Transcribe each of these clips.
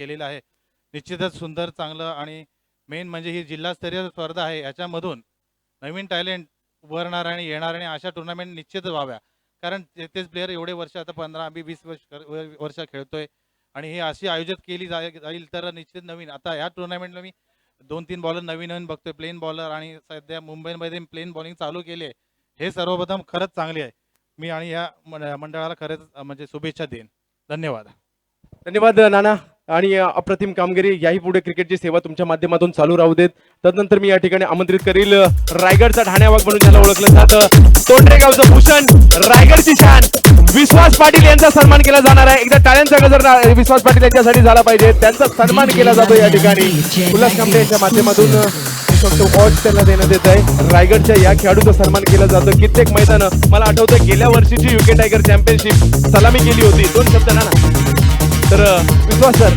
केलेलं आहे. निश्चितच सुंदर चांगलं आणि मेन म्हणजे ही जिल्हास्तरीय स्पर्धा आहे, याच्यामधून नवीन टॅलेंट उभारणार आणि येणार आणि अशा टुर्नामेंट निश्चितच व्हाव्या. कारण तेच प्लेयर एवढे वर्ष आता 15-20 वर्ष खेळतोय आणि हे अशी आयोजित केली जाईल तर निश्चित नवीन आता ह्या टुर्नामेंटला मी 2-3 बॉलर नवीन नवीन बघतोय, प्लेन बॉलर आणि सध्या मुंबईमध्ये प्लेन बॉलिंग चालू केली आहे. हे सर्वप्रथम खरंच चांगली आहे. मी आणि या मंडळाला खरंच म्हणजे शुभेच्छा देईन. धन्यवाद. धन्यवाद नाना आणि अप्रतिम कामगिरी याही पुढे क्रिकेटची सेवा तुमच्या माध्यमातून चालू राहू देत. तदनंतर मी या ठिकाणी आमंत्रित करील रायगडचा ढाण्यावाग म्हणून ज्याला ओळखलं जातं तोंडरेगावचं भूषण, रायगडची शान विश्वास पाटील यांचा सन्मान केला जाणार आहे. एकदा टाळ्यांचा गजर विश्वास पाटील यांच्यासाठी झाला पाहिजे, त्यांचा सन्मान केला जातो या ठिकाणी. उल्हास कांबळे यांच्या माध्यमातून अवॉर्ड त्यांना देण्यात येत आहे. रायगडच्या या खेळाडूचा सन्मान केलं जातं. कित्येक मैदान मला आठवतं गेल्या वर्षीची युके टायगर चॅम्पियनशिप सलामी केली होती. 2 शब्द ना तर विश्वास सर,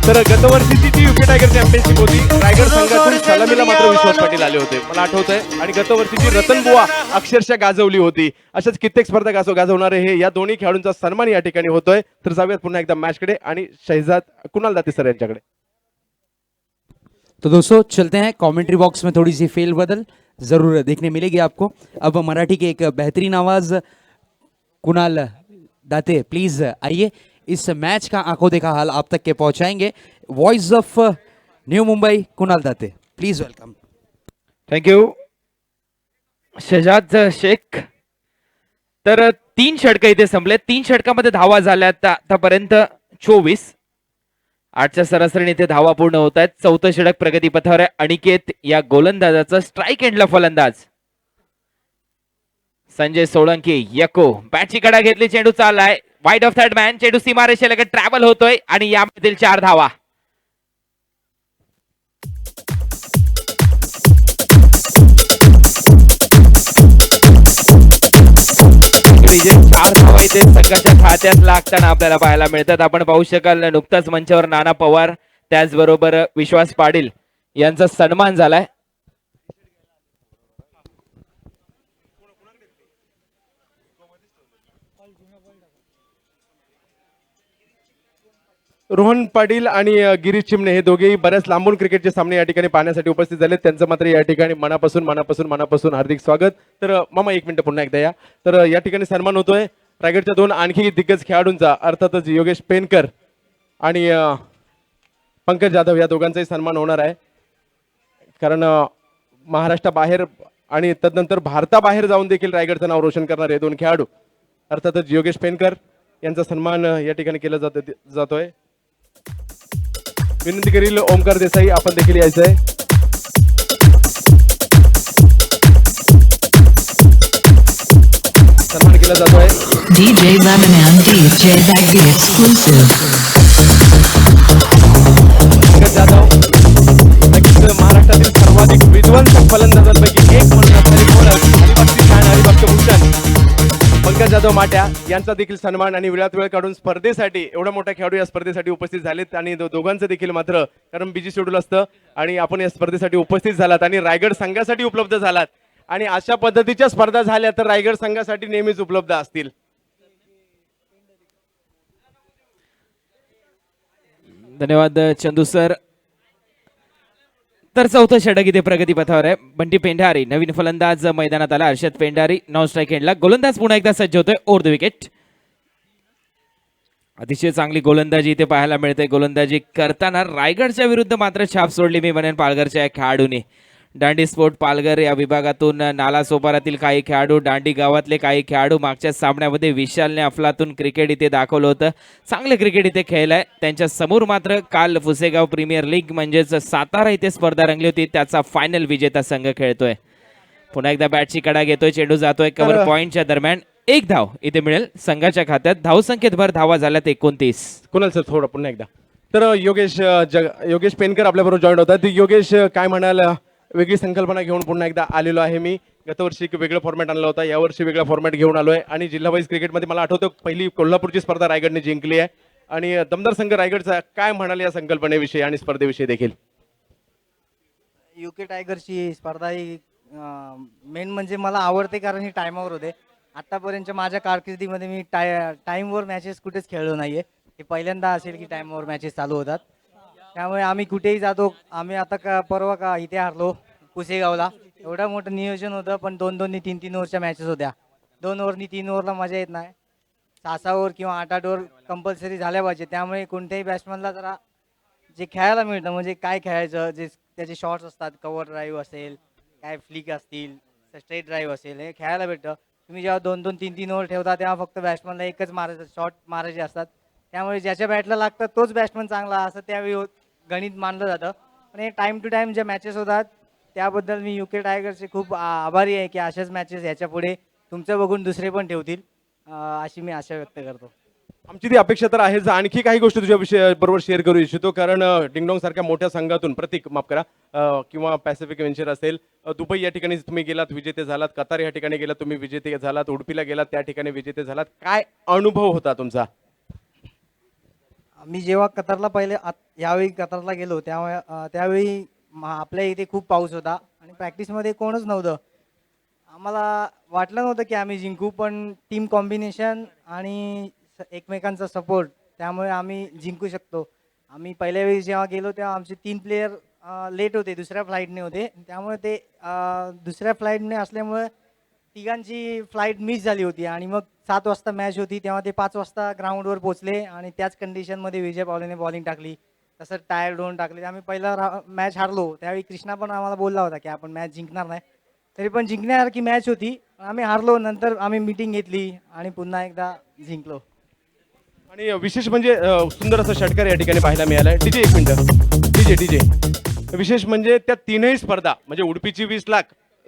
तर गतवर्षीची जी युके टायगर चॅम्पियनशिप होती रायगड संघातून सलामीला मात्र विश्वास पाटील आले होते मला आठवतंय. आणि गतवर्षीची रतन बुवा अक्षरशः गाजवली होती. अशाच कित्येक स्पर्धा गाजवणारे हे या दोन्ही खेळाडूंचा सन्मान या ठिकाणी होतोय. तर जाऊयात पुन्हा एकदा मॅचकडे आणि शहजाद कुणाल दाते सर यांच्याकडे. तो दोस्तों चलते हैं कमेंट्री बॉक्स में, थोड़ी सी फेल बदल जरूर देखने मिलेगी आपको. अब मराठी के एक बेहतरीन आवाज कुणाल दाते प्लीज आइए, इस मैच का आंखों देखा हाल आप तक के पहुंचाएंगे. Voice of new Mumbai Kunal Date please welcome. Thank you Shahzad Shaikh. तर 3 षटकं इथे संपले. 3 षटकामध्ये धावा झाल्यात आतापर्यंत 24. 8च्या सरासरीने इथे धावा पूर्ण होत आहेत. 4थं षटक प्रगती पथावर आहे. अनिकेत या गोलंदाजाचा स्ट्राईक एंडला फलंदाज. संजय सोळंकी यको बॅटची कडा घेतली, चेंडू चाललाय वाईड ऑफ थर्ड मॅन. चेंडू सीमारेषेलगत ट्रॅव्हल होतोय आणि यामधील 4 धावा. जे 4 धावा इथे संघाच्या खात्यात लागताना आपल्याला पाहायला मिळतात. आपण पाहू शकाल नुकताच मंचावर नाना पवार त्याचबरोबर विश्वास पाटील यांचा सन्मान झालाय. रोहन पाटील आणि गिरीश चिमणे हे दोघेही बऱ्याच लांबून क्रिकेटचे सामने या ठिकाणी पाहण्यासाठी उपस्थित झाले. त्यांचं मात्र या ठिकाणी मनापासून हार्दिक स्वागत. तर मामा 1 मिनिट पुन्हा एकदा या. तर या ठिकाणी सन्मान होतोय रायगडच्या 2 आणखी दिग्गज खेळाडूंचा, अर्थातच योगेश पेनकर आणि पंकज जाधव या दोघांचाही सन्मान होणार आहे. कारण महाराष्ट्राबाहेर आणि तदनंतर भारताबाहेर जाऊन देखील रायगडचं नाव रोशन करणारे 2 खेळाडू, अर्थातच योगेश पेनकर यांचा सन्मान या ठिकाणी केला जातोय. विनंती करील ओमकार देसाई आपण देखील यायचं आहे. सन्मान केला जातोय. DJ Lebanon DJ Baggy exclusive. Jadhav नक्कीच महाराष्ट्रातील सर्वाधिक विध्वंसक फलंदाजांपैकी एक म्हणून अलिबागची शान, अलिबागचं भूषण पंकज जाधव माट्या यांचा देखील सन्मान. आणि वेळात वेळ काढून स्पर्धेसाठी एवढा मोठा खेळाडू या स्पर्धेसाठी उपस्थित झालेत आणि दोघांचं देखील मात्र कारण बिजी शेड्यूल असतं आणि आपण या स्पर्धेसाठी उपस्थित झालात आणि रायगड संघासाठी उपलब्ध झालात. आणि अशा पद्धतीच्या स्पर्धा झाल्या तर रायगड संघासाठी नेहमीच उपलब्ध असतील. धन्यवाद चंदू सर. तर 4थं षटक इथे प्रगती पथावर आहे. बंटी पेंढारी नवीन फलंदाज मैदानात आला. हर्षद पेंढारी नॉन स्ट्राईक एंडला. गोलंदाज पुन्हा एकदा सज्ज होतोय ओव्हर द विकेट. अतिशय चांगली गोलंदाजी इथे पाहायला मिळते. गोलंदाजी करताना रायगडच्या विरुद्ध मात्र छाप सोडली मी म्हणेन पालघरच्या खेळाडूने. दांडी स्पोर्ट पालघर या विभागातून नाला सोपारातील काही खेळाडू, दांडी गावातले काही खेळाडू मागच्या सामन्यामध्ये विशालने अफलातून क्रिकेट इथे दाखवलं होतं. चांगले क्रिकेट इथे खेळलंय. त्यांच्या समोर मात्र काल फुसेगाव प्रीमियर लीग म्हणजेच सातारा इथे स्पर्धा रंगली होती, त्याचा फायनल विजेता संघ खेळतोय. पुन्हा एकदा बॅटची कडा घेतोय, चेंडू जातोय कव्हर पॉइंटच्या दरम्यान. 1 धाव इथे मिळेल संघाच्या खात्यात. धावसंख्येत भर धावा झाल्यात 29. कुणाल सर थोडं पुन्हा एकदा. तर योगेश पेनकर आपल्याबरोबर जॉईन होतात. योगेश काय म्हणाल, वेगळी संकल्पना घेऊन पुन्हा एकदा आलेलो आहे मी. गतवर्षी एक वेगळं फॉर्मॅट आणला होता, यावर्षी वेगळा फॉर्मॅट घेऊन आलोय आणि जिल्हा वाईज क्रिकेटमध्ये मला आठवतं पहिली कोल्हापूरची स्पर्धा रायगडने जिंकली आहे आणि दमदार संघ रायगडचा. काय म्हणाल या संकल्पनेविषयी आणि स्पर्धेविषयी देखील? युके टायगरची स्पर्धा ही मेन म्हणजे मला आवडते कारण ही टायमावर होते. आतापर्यंतच्या माझ्या कारकिर्दीमध्ये मी टाईमवर मॅचेस कुठेच खेळलो नाहीये. हे पहिल्यांदा असेल की टाईमवर मॅचेस चालू होतात. त्यामुळे आम्ही कुठेही जातो. आम्ही आता परवा इथे हारलो पुसेगावला. एवढं मोठं नियोजन होतं पण 2-2 3-3 ओव्हरच्या मॅचेस होत्या. 2 ओव्हरनी 3 ओव्हरला मजा येत नाही. 6-6 ओव्हर किंवा 8-8 ओव्हर कंपल्सरी झाल्या पाहिजे. त्यामुळे कोणत्याही बॅट्समनला जरा जे खेळायला मिळतं म्हणजे काय खेळायचं, जे त्याचे शॉट्स असतात, कव्हर ड्राईव्ह असेल, काय फ्लिक असतील, स्ट्रेट ड्राईव्ह असेल, हे खेळायला भेटतं. तुम्ही जेव्हा 2-2 3-3 ओव्हर ठेवता तेव्हा फक्त बॅट्समनला एकच मारायचं, शॉट मारायचे असतात. त्यामुळे ज्याच्या बॅटला लागतं तोच बॅट्समन चांगला असं त्यावेळी गणित मानलं जातं. पण हे टाईम टू टाईम ज्या मॅचेस होतात त्याबद्दल मी UK टायगर्सचे खूप आभारी आहे की अशाच मॅचेस याच्या पुढे तुमचं बघून दुसरे पण ठेवतील, अशी मी आशा व्यक्त करतो. आमची ती अपेक्षा तर आहेच. आणखी काही गोष्टी तुझ्या विषय बरोबर शेअर करू इच्छितो, कारण डिंगडॉंग सारख्या मोठ्या संघातून प्रतीक माफ करा किंवा पॅसिफिक वेंचर असेल, दुबई या ठिकाणी तुम्ही गेलात विजेते झालात, कतार या ठिकाणी गेलात तुम्ही विजेते झालात, उडपीला गेलात त्या ठिकाणी विजेते झालात. काय अनुभव होता तुमचा? मी जेव्हा कतारला यावेळी कतारला गेलो त्यावेळी आपल्या इथे खूप पाऊस होता आणि प्रॅक्टिसमध्ये कोणच नव्हतं. आम्हाला वाटलं नव्हतं की आम्ही जिंकू, पण टीम कॉम्बिनेशन आणि एकमेकांचा सपोर्ट त्यामुळे आम्ही जिंकू शकतो. आम्ही पहिल्या वेळी जेव्हा गेलो तेव्हा आमचे 3 प्लेयर लेट होते, दुसऱ्या फ्लाईटने होते. त्यामुळे ते दुसऱ्या फ्लाईटने असल्यामुळे तिघांची फ्लाईट मिस झाली होती आणि मग 7 वाजता मॅच होती तेव्हा ते 5 वाजता ग्राउंडवर पोचले आणि त्याच कंडिशनमध्ये विजय पावलेने बॉलिंग टाकली. तसं टायर्ड होऊन टाकले. आम्ही पहिला मॅच हारलो. त्यावेळी कृष्णा पण आम्हाला बोलला होता की आपण मॅच जिंकणार नाही, तरी पण जिंकण्यासारखी मॅच होती. आम्ही हारलो. नंतर आम्ही मीटिंग घेतली आणि पुन्हा एकदा जिंकलो. आणि विशेष म्हणजे सुंदर असं षटकार या ठिकाणी पाहायला मिळालं. डीजे एक मिनिट, डीजे विशेष म्हणजे त्या तीनही स्पर्धा म्हणजे उडपीची 20 लाख,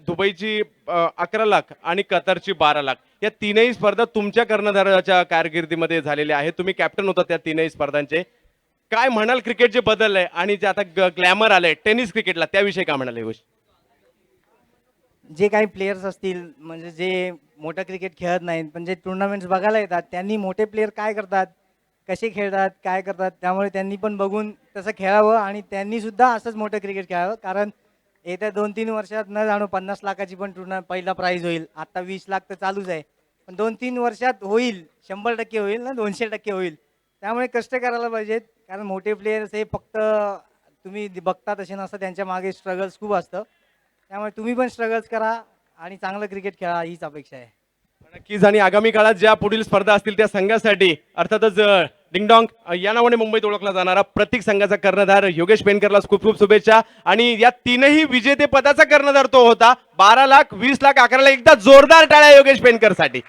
दुबईची 11 लाख आणि कतारची 12 लाख, या तीनही स्पर्धा तुमच्या कर्णधाराच्या कारकिर्दीमध्ये झालेल्या आहेत. तुम्ही कॅप्टन होता त्या तीनही स्पर्धांचे. काय म्हणाल क्रिकेट जे बदललंय आणि जे आता ग्लॅमर आलंय टेनिस क्रिकेटला, त्याविषयी काय म्हणाल? गोष्ट जे काही प्लेयर्स असतील म्हणजे जे मोठं क्रिकेट खेळत नाहीत पण जे टुर्नामेंट्स बघायला येतात त्यांनी मोठे प्लेयर काय करतात, कसे खेळतात, काय करतात, त्यामुळे त्यांनी पण बघून तसं खेळावं आणि त्यांनी सुद्धा असंच मोठं क्रिकेट खेळावं. कारण येत्या 2-3 वर्षात न जाणो 50 लाखाची पण पहिला प्राईज होईल. आता 20 लाख तर चालूच आहे, पण 2-3 वर्षात होईल, 100% होईल ना, 200% होईल. त्यामुळे कष्ट करायला पाहिजेत. कारण मोठे प्लेयर्स हे फक्त तुम्ही बघता तसे नसतं, त्यांच्या मागे स्ट्रगल्स खूप असतं. त्यामुळे तुम्ही पण स्ट्रगल्स करा आणि चांगलं क्रिकेट खेळा, हीच अपेक्षा आहे. नक्कीच. आणि आगामी काळात ज्या पुढील स्पर्धा असतील त्या संघासाठी अर्थातच डिंगडॉंग या नावाने मुंबईत ओळखला जाणारा प्रत्येक संघाचा कर्णधार योगेश पेनकरला खूप खूप शुभेच्छा. आणि या तीनही विजेते पदाचा कर्णधार तो होता. 12 लाख, 20 लाख, 11 लाख. एकदा जोरदार टाळ्या योगेश पेनकर साठी.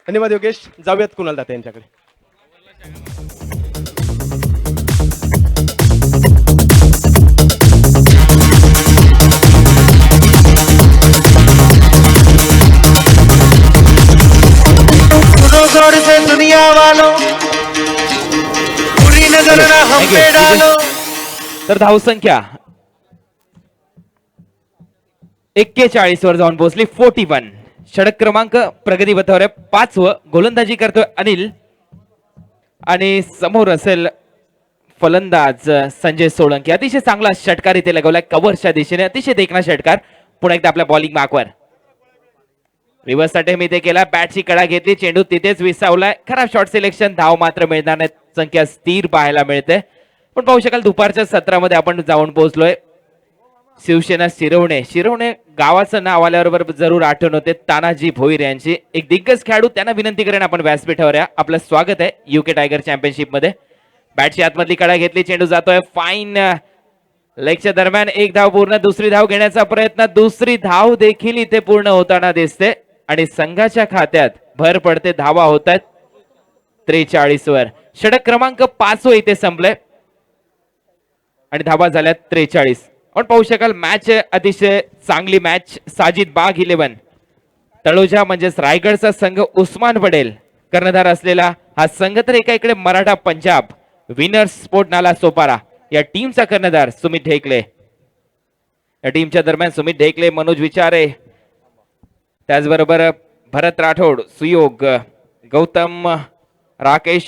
धन्यवाद योगेश. जाऊयात कुणाल दाते यांच्याकडे. से दुनिया वालों पूरी नजर ना हम पे डालो. तर धावसंख्या 41 वर जाऊन पोहोचली. 41 षटक क्रमांक प्रगतीपथावर आहे. 5वं गोलंदाजी करतोय अनिल आणि समोर असेल फलंदाज संजय सोळंकी. अतिशय चांगला षटकार इथे लगवलाय कव्हरच्या दिशेने. अतिशय देखणा षटकार. पुन्हा एकदा आपल्या बॉलिंग मार्कवर रिव्हर्स अटेम्प्ट इथे केला. बॅटची कडा घेतली, चेंडू तिथेच विसावलाय. खराब शॉट सिलेक्शन, धाव मात्र मिळणार नाही. संख्या स्थिर पाहायला मिळते. पण पाहू शकाल दुपारच्या सत्रामध्ये आपण जाऊन पोहोचलोय. शिवसेना शिरवणे गावाचं नाव आल्याबरोबर जरूर आठवण होते तानाजी भोईर यांची. एक दिग्गज खेळाडू. त्यांना विनंती करेन आपण व्यासपीठावर या. आपलं स्वागत आहे UK टायगर चॅम्पियनशिप मध्ये. बॅटची आतमधली कडा घेतली, चेंडू जातोय फाईन लेगच्या दरम्यान. एक धाव पूर्ण. दुसरी धाव घेण्याचा प्रयत्न. दुसरी धाव देखील इथे पूर्ण होताना दिसते आणि संघाच्या खात्यात भर पडते. धावा होत आहेत 43 वर. षटक क्रमांक 5 इथे संपले आणि धावा झाल्या 43. आपण पाहू शकाल मॅच अतिशय चांगली मॅच. साजिद बाग 11 तळोजा म्हणजेच रायगडचा संघ उस्मान पटेल कर्णधार असलेला हा संघ. तर एका इकडे मराठा पंजाब विनर्स स्पोर्ट नाला सोपारा या टीमचा कर्णधार सुमित ढेकले. या टीमच्या दरम्यान सुमित ढेकले, मनोज विचारे, त्याचबरोबर भरत राठोड, सुयोग, गौतम, राकेश,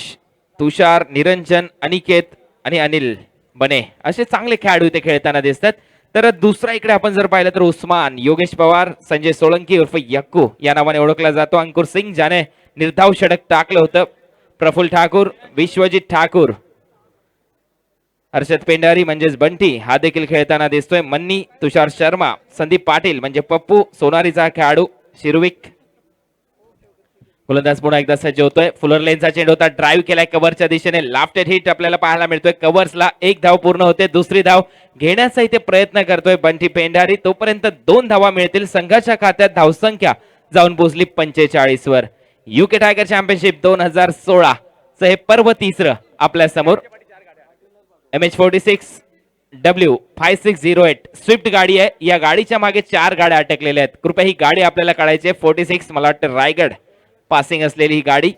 तुषार, निरंजन, अनिकेत आणि अनिल बने असे चांगले खेळाडू इथे खेळताना दिसतात. तर दुसरा इकडे आपण जर पाहिलं तर उस्मान, योगेश पवार, संजय सोळंकी उर्फ यक्कू या नावाने ओळखला जातो. अंकुर सिंग ज्याने निर्धाव षटक टाकलं होतं प्रफुल्ल ठाकूर, विश्वजित ठाकूर, हर्षद पेंढारी म्हणजेच बंटी हा देखील खेळताना दिसतोय. मन्नी, तुषार शर्मा, संदीप पाटील म्हणजे पप्पू, सोनारीचा खेळाडू शिरविक. गोलंदाज पुन्हा एकदा सज्ज होतोय. फुलर लेनचा चेंडू होता, ड्राईव्ह केलाय कव्हरच्या दिशेने, लाफ्टेड हिट आपल्याला पाहायला मिळतोय. कव्हर्सला एक धाव पूर्ण होते, दुसरी धाव घेण्याचा इथे प्रयत्न करतोय बंटी पेंढारी. तोपर्यंत 2 धावा मिळतील. संघाच्या खात्यात धावसंख्या जाऊन पोहोचली 45 वर. युके टायगर चॅम्पियनशिप 2016 चं हे पर्व तिसरं आपल्या समोर. MH46 W5608 स्विफ्ट गाडी आहे. या गाडीच्या मागे 4 गाड्या अटकलेल्या आहेत. कृपया ही गाडी आपल्याला काढायची आहे. 46 मला वाटतं रायगड पासिंग असलेली ही गाडी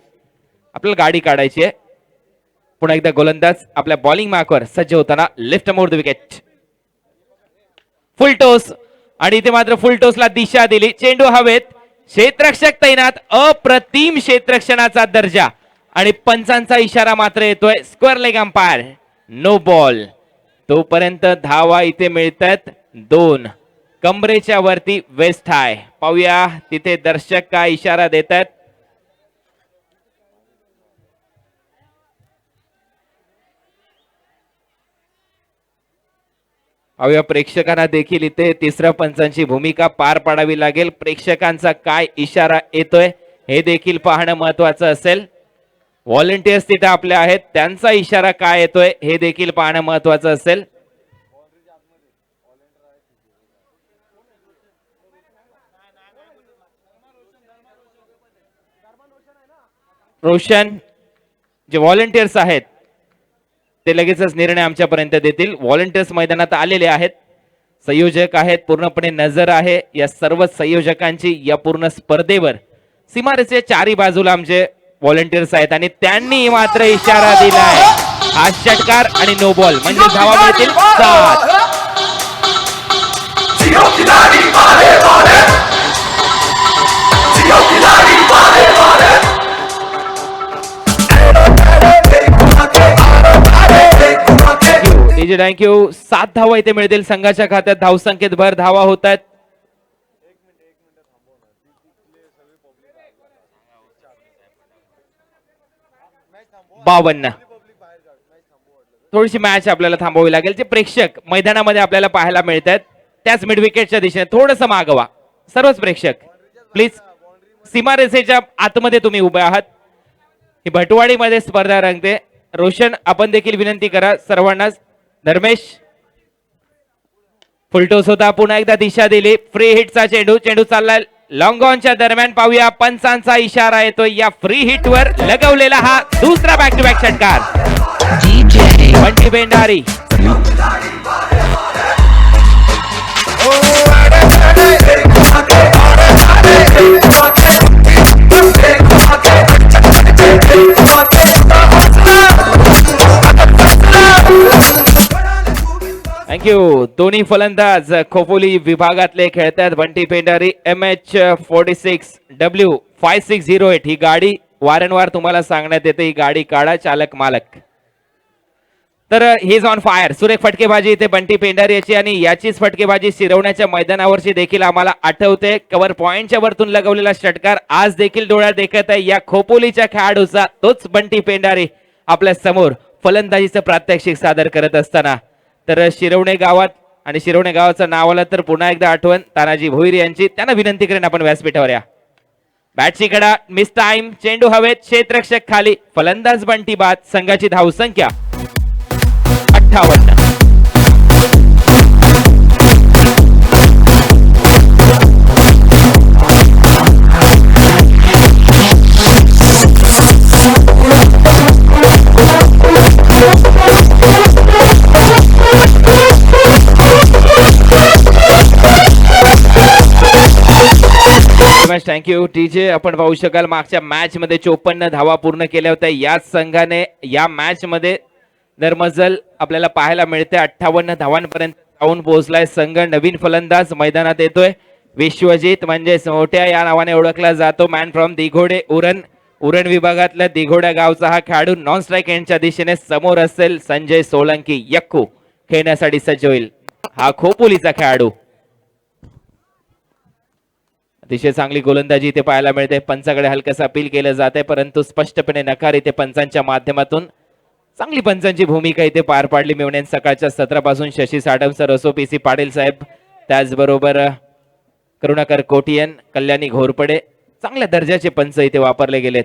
आपल्याला गाडी काढायची आहे. पुन्हा एकदा गोलंदाज आपल्या बॉलिंग मार्कवर सज्ज होताना left more the wicket. Full toss आणि इथे मात्र फुल टोसला दिशा दिली. चेंडू हवेत, क्षेत्ररक्षक तैनात, अप्रतिम क्षेत्ररक्षणाचा दर्जा आणि पंचांचा इशारा मात्र येतोय. Square leg umpire, no ball. तोपर्यंत धावा इथे मिळतात 2. कमरेच्या वरती वेस्ट हाय. पाहूया तिथे दर्शक काय इशारा देतात. पाहूया प्रेक्षकांना देखील इथे तिसऱ्या पंचांची भूमिका पार पाडावी लागेल. प्रेक्षकांचा काय इशारा येतोय हे देखील पाहणं महत्वाचं असेल. व्हॉलेंटियर्स तिथे आपले आहेत, त्यांचा इशारा काय येतोय हे देखील पाहणं महत्वाचं असेल. रोशन जे व्हॉलेंटियर्स आहेत ते लगेचच निर्णय आमच्यापर्यंत देतील. व्हॉलेंटियर्स मैदानात आलेले आहेत, संयोजक आहेत, पूर्णपणे नजर आहे या सर्व संयोजकांची या पूर्ण स्पर्धेवर. सीमारेषेच्या चारी बाजूला आमचे व्हॉलेंटियर्स आहेत आणि त्यांनी मात्र इशारा दिलाय. हा षटकार आणि नो बॉल म्हणजे धावा मिळतील 7. थँक्यू. 7 धावा इथे मिळतील संघाच्या खात्यात. धावसंख्येत भर धावा होत आहेत. थोडीशी मॅच आपल्याला थांबवावी लागेल. जे प्रेक्षक मैदानामध्ये आपल्याला पाहायला मिळत आहेत त्याच मिड विकेटच्या दिशेने थोडंसं मागवा. सर्वच प्रेक्षक प्लीज सीमारेषेच्या आतमध्ये तुम्ही उभे आहात. ही भटवाडीमध्ये स्पर्धा रंगते. रोशन आपण देखील विनंती करा सर्वांनाच. धर्मेश, फुलटोस होता, पुन्हा एकदा दिशा दिली. फ्री हिटचा चेंडू, चेंडू चाललाय लॉंग ऑनच्या दरम्यान. पाहूया पंचांचा इशारा येतोय. या फ्री हिट वर लगवलेला हा दुसरा बॅक टू बॅक षटकार. बंटी पेंढारी. थँक्यू. दोन्ही फलंदाज खोपोली विभागातले खेळतात. बंटी पेंढारी, MH46 W5608 ही गाडी वारंवार तुम्हाला सांगण्यात येते ही गाडी काढा चालक मालक. तर ही इज ऑन फायर. सुरेख फटकेबाजी इथे बंटी पेंढारी याची आणि याचीच फटकेबाजी शिरवण्याच्या मैदानावरची देखील आम्हाला आठवते. कव्हर पॉइंटच्या वरतून लगवलेला षटकार आज देखील डोळ्यात देखत आहे या खोपोलीच्या खेळाडूचा. तोच बंटी पेंढारी आपल्या समोर फलंदाजीचं प्रात्यक्षिक सादर करत असताना. तर शिरवणे गावात आणि शिरवणे गावाचं नाव आलं तर पुन्हा एकदा आठवण तानाजी भोईर यांची. त्यांना विनंती करेन आपण व्यासपीठावर या. बॅटची कडा, मिस टाइम, चेंडू हवेत, क्षेत्ररक्षक खाली, फलंदाज बंटी बाद. संघाची धावसंख्या 58. Thank you TJ. आपण पाहू शकाल मागच्या मॅच मध्ये 54 धावा पूर्ण केल्या होत्या याच संघाने. या मॅच मध्ये नरमजल आपल्याला पाहायला मिळते. 58 धावांपर्यंत जाऊन पोहोचलाय संघ. नवीन फलंदाज मैदानात येतोय विश्वजित म्हणजे मोठ्या या नावाने ओळखला जातो. मॅन फ्रॉम दिघोडे उरण. उरण विभागातल्या दिघोड्या गावचा हा खेळाडू. नॉन स्ट्राईक एंडच्या दिशेने समोर असेल संजय सोलंकी. यक्कू खेळण्यासाठी सज्ज होईल हा खोपोलीचा खेळाडू. अतिशय चांगली गोलंदाजी इथे पाहायला मिळते. पंचाकडे हलकंसं अपील केलं जात आहे, परंतु स्पष्टपणे नकार इथे पंचांच्या माध्यमातून. चांगली पंचांची भूमिका इथे पार पाडली मिळून सकाळच्या सत्रापासून. शशी साडम सर, असो पी सी पाटील साहेब, त्याचबरोबर करुणाकर कोटियन, कल्याणी घोरपडे, चांगल्या दर्जाचे पंच इथे वापरले गेलेत.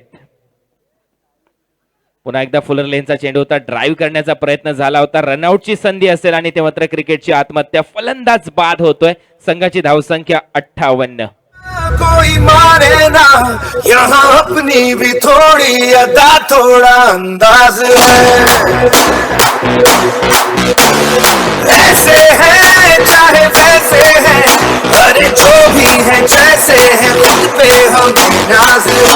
पुन्हा एकदा फुलर लेनचा चेंडू होता, ड्राईव्ह करण्याचा प्रयत्न झाला होता, रनआउटची संधी असेल आणि ते मात्र क्रिकेटची आत्महत्या. फलंदाज बाद होतोय. संघाची धावसंख्या 58. कोई माने ना यहाँ अपनी भी थोड़ी अदा थोड़ा अंदाज है. ऐसे हैं चाहे वैसे हैं, अरे जो भी है जैसे हैं, खुद पे हम नाज है.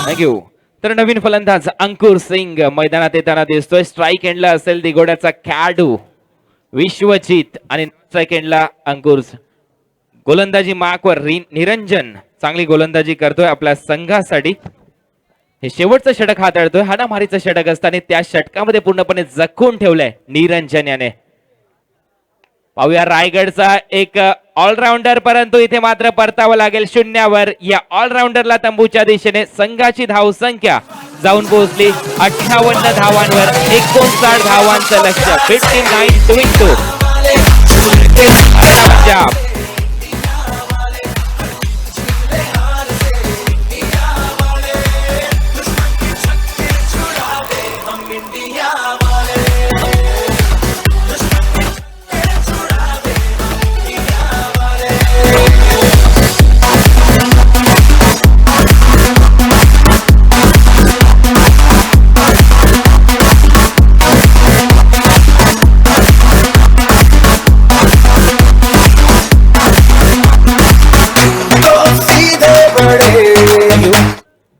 थँक्यू. तर नवीन फलंदाज अंकुर सिंग मैदानात येताना दिसतोय. स्ट्राईक एंडला असेल दिगोड्याचा खेळाडू विश्वजित आणि स्ट्राईक एंडला अंकुर. गोलंदाजी मार्कवर निरंजन चांगली गोलंदाजी करतोय आपल्या संघासाठी. हे शेवटचं षटक हाताळतोय. हाणामारीचं षटक असताना त्या षटकामध्ये पूर्णपणे जखून ठेवलंय निरंजन याने. पाहूया रायगडचा एक ऑलराऊंडर, परंतु इथे मात्र परतावं लागेल शून्यावर. या ऑलराऊंडरला तंबूच्या दिशेने. संघाची धावसंख्या जाऊन पोहोचली 58 धावांवर. 59 धावांचं लक्ष्य. 59-22. पंजाब.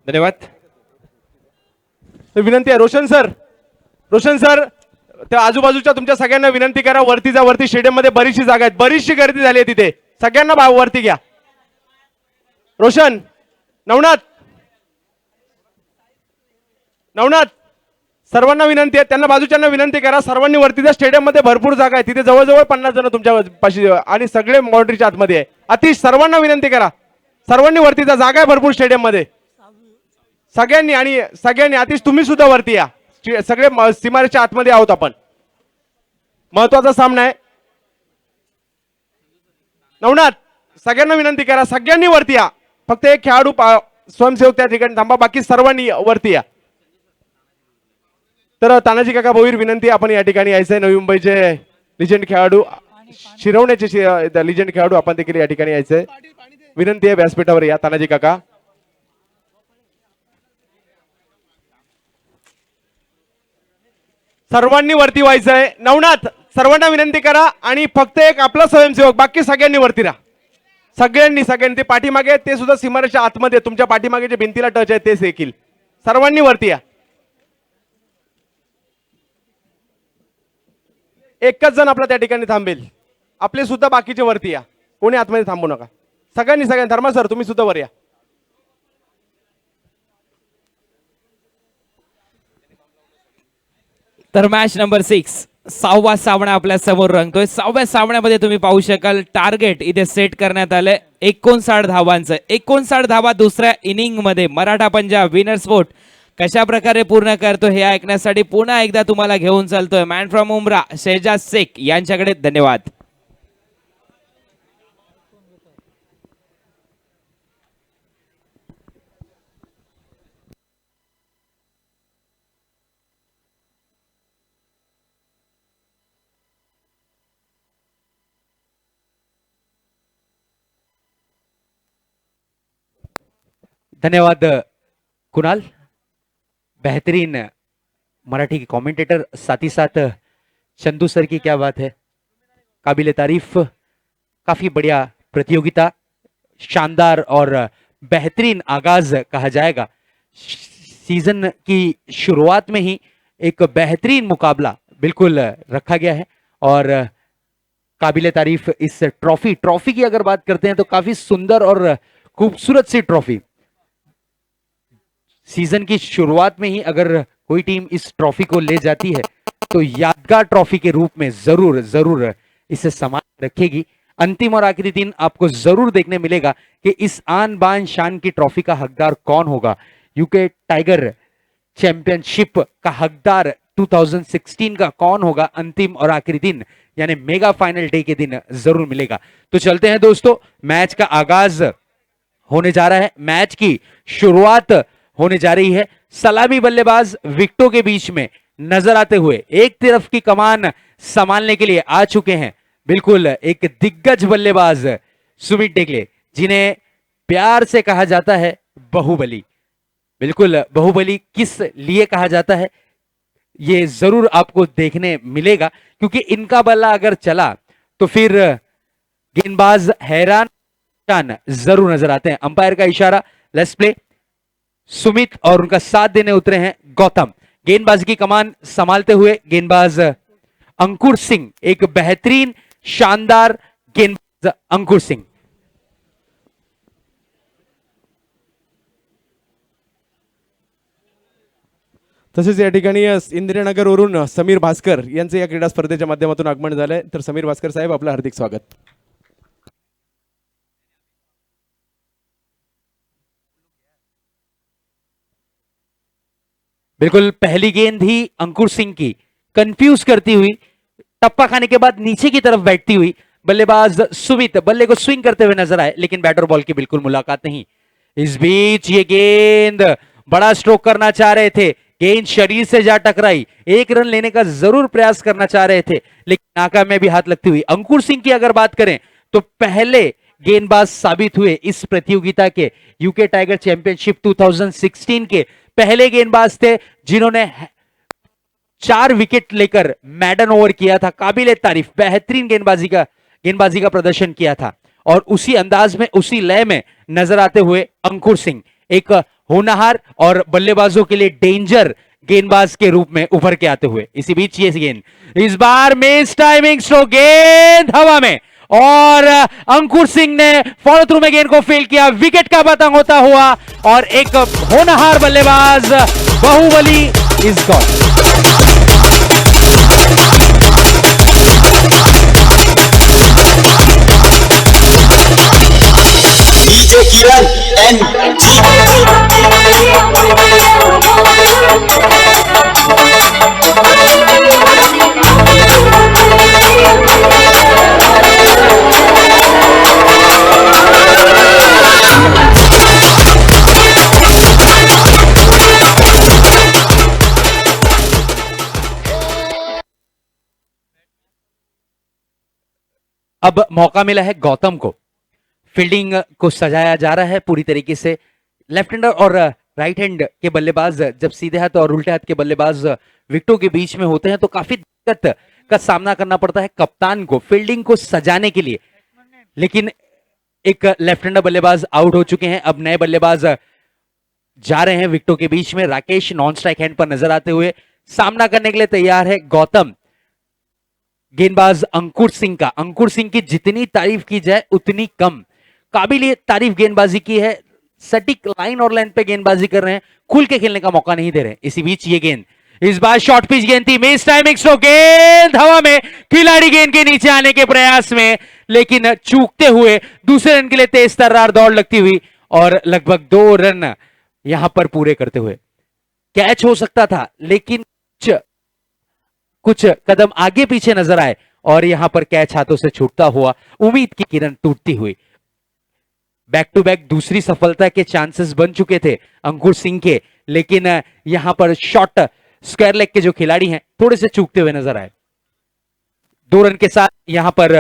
धन्यवाद. तर विनंती आहे रोशन सर, त्या आजूबाजूच्या तुमच्या सगळ्यांना विनंती करा, वरती जा. वरती स्टेडियम मध्ये बरीचशी जागा आहेत, बरीचशी गर्दी झाली आहे तिथे. सगळ्यांना वरती घ्या. रोशन, नवनाथ सर्वांना विनंती आहे, त्यांना बाजूच्यांना विनंती करा, सर्वांनी वरती जा. स्टेडियम मध्ये भरपूर जागा आहे तिथे, जवळजवळ 50 जण तुमच्या पाशी आणि सगळे बाउंड्रीच्या आतमध्ये आहे. अतिश सर्वांना विनंती करा, सर्वांनी वरती जा. जागा आहे भरपूर स्टेडियम मध्ये. सगळ्यांनी अतिश तुम्ही सुद्धा वरती या. सगळे सीमारेच्या आतमध्ये आहोत आपण. महत्वाचा सामना आहे. नवनाथ, सगळ्यांना विनंती करा, सगळ्यांनी वरती या. फक्त एक खेळाडू स्वयंसेवक त्या ठिकाणी थांबा, बाकी सर्वांनी वरती या. तर तानाजी काका भोईर विनंती, आपण या ठिकाणी यायचंय. नवी मुंबईचे लिजेंड खेळाडू, शिरवण्याचे लिजेंड खेळाडू, आपण देखील या ठिकाणी यायचंय. विनंती आहे व्यासपीठावर या तानाजी काका. सर्वांनी वरती व्हायचंय. नवनाथ, सर्वांना विनंती करा आणि फक्त एक आपला स्वयंसेवक, बाकी सगळ्यांनी वरती राहा. सगळ्यांनी ते पाठीमागे आहेत, ते सुद्धा सीमारेच्या आतमध्ये, तुमच्या पाठीमागे जे भिंतीला टच आहे तेच देखील. सर्वांनी वरती या. एकच जण आपला त्या ठिकाणी थांबेल. आपले सुद्धा बाकीचे वरती या. कोणी आतमध्ये थांबू नका. सगळ्यांनी धर्मा सर, तुम्ही सुद्धा वर या. तर मॅच नंबर 6 6वा सामना आपल्या समोर रंगतोय. 6व्या सामन्यामध्ये तुम्ही पाहू शकाल टार्गेट इथे सेट करण्यात आलंय 59 धावांचं. 59 धावा दुसऱ्या इनिंग मध्ये मराठा पंजाब विनर स्पोर्ट कशा प्रकारे पूर्ण करतो हे ऐकण्यासाठी पुन्हा एकदा तुम्हाला घेऊन चालतोय मॅन फ्रॉम उमरा शेहजाद शेख यांच्याकडे. धन्यवाद. धन्यवाद कुणाल, बेहतरीन मराठी के कमेंटेटर, साथ ही साथ चंदू सर की क्या बात है, काबिल तारीफ. काफी बढ़िया प्रतियोगिता, शानदार और बेहतरीन आगाज कहा जाएगा. सीजन की शुरुआत में ही एक बेहतरीन मुकाबला बिल्कुल रखा गया है और काबिल तारीफ इस ट्रॉफी की अगर बात करते हैं तो काफी सुंदर और खूबसूरत सी ट्रॉफी. सीजन की शुरुआत में ही अगर कोई टीम इस ट्रॉफी को ले जाती है तो यादगार ट्रॉफी के रूप में जरूर जरूर इसे संभाल रखेगी। अंतिम और आखिरी दिन आपको जरूर देखने मिलेगा कि इस आन बान शान की ट्रॉफी का हकदार कौन होगा। यूके टाइगर चैंपियनशिप का हकदार 2016 का कौन होगा, अंतिम और आखिरी दिन यानी मेगा फाइनल डे के दिन जरूर मिलेगा। तो चलते हैं दोस्तों, मैच का आगाज होने जा रहा है, मैच की शुरुआत होने जा रही है। सलामी बल्लेबाज विकेटों के बीच में नजर आते हुए एक तरफ की कमान संभालने के लिए आ चुके हैं बिल्कुल एक दिग्गज बल्लेबाज सुमित टेकले, जिन्हें प्यार से कहा जाता है बाहुबली। बिल्कुल, बाहुबली किस लिए कहा जाता है ये जरूर आपको देखने मिलेगा, क्योंकि इनका बल्ला अगर चला तो फिर गेंदबाज हैरान जरूर नजर आते हैं। अंपायर का इशारा, लेट्स प्ले। सुमित और उनका साथ देने उतरे हैं गौतम। गेंदबाजी की कमान संभालते हुए गेंदबाज अंकुर सिंह, एक बेहतरीन शानदार गेंदबाज अंकुर सिंह। तसेच या ठिकाणी इंदिरानगरवरून समीर भास्कर यांचे या क्रीडा स्पर्धेच्या माध्यमातून आगमन झालंय। तर समीर भास्कर साहेब, आपलं हार्दिक स्वागत। बिल्कुल, पहली गेंद ही अंकुर सिंह की कंफ्यूज करती हुई, टप्पा खाने के बाद नीचे की तरफ बैठती हुई बल्लेबाज सुमित बल्ले को स्विंग करते हुए नजर आए, लेकिन बैटर बॉल की बिल्कुल मुलाकात नहीं। इस बीच ये गेंद बड़ा स्ट्रोक करना चाह रहे थे, गेंद शरीर से जा टकराई, एक रन लेने का जरूर प्रयास करना चाह रहे थे, लेकिन नाकाम में भी हाथ लगती हुई। अंकुर सिंह की अगर बात करें तो पहले गेंदबाज साबित हुए इस प्रतियोगिता के, यूके टाइगर चैंपियनशिप 2016 के पहले गेंदबाज थे जिन्होंने 4 विकेट लेकर मैडन ओवर किया था। काबिल तारीफ बेहतरीन गेंदबाजी का प्रदर्शन किया था, और उसी अंदाज में उसी लय में नजर आते हुए अंकुर सिंह एक होनहार और बल्लेबाजों के लिए डेंजर गेंदबाज के रूप में उभर के आते हुए। इसी बीच ये गेंद इस बार मिस टाइमिंग स्ट्रोक, गेंद हवा में, और अंकुर सिंह ने फॉलो थ्रू में गेंद को फील्ड किया, विकेट का पतंग होता हुआ, और एक होनहार बल्लेबाज Bahubali is gone. DJ Kiran and अब मौका मिला है गौतम को, फील्डिंग को सजाया जा रहा है पूरी तरीके से। लेफ्ट हैंडर और राइट हैंड के बल्लेबाज जब सीधे हाथ और उल्टे हाथ के बल्लेबाज विकेटों के बीच में होते हैं तो काफी दिक्कत का सामना करना पड़ता है कप्तान को फील्डिंग को सजाने के लिए। लेकिन एक लेफ्ट हैंडर बल्लेबाज आउट हो चुके हैं, अब नए बल्लेबाज जा रहे हैं विकेटों के बीच में। राकेश नॉन स्ट्राइक हैंड पर नजर आते हुए सामना करने के लिए तैयार है गौतम। गेंदबाज अंकुर सिंह का, अंकुर सिंह की जितनी तारीफ की जाए उतनी कम, काबिल तारीफ गेंदबाजी की है, सटीक लाइन और लेंथ पे गेंदबाजी कर रहे हैं, खुल के खेलने का मौका नहीं दे रहे। इसी बीच ये गेंद इस बार शॉर्ट पिच गेंद थी, मिस टाइमिंग स्ट्रोक, गेंद हवा में, खिलाड़ी गेंद के नीचे आने के प्रयास में, लेकिन चूकते हुए दूसरे रन के लिए तेज तर्रार दौड़ लगती हुई और लगभग 2 रन यहां पर पूरे करते हुए। कैच हो सकता था, लेकिन कुछ कदम आगे पीछे नजर आए और यहां पर कैच हाथों से छूटता हुआ उम्मीद की किरण टूटती हुई। बैक टू बैक दूसरी सफलता के चांसेस बन चुके थे अंकुर सिंह के, लेकिन यहां पर शॉर्ट स्क्वायर लेग के जो खिलाड़ी हैं थोड़े से चूकते हुए नजर आए। 2 रन के साथ यहां पर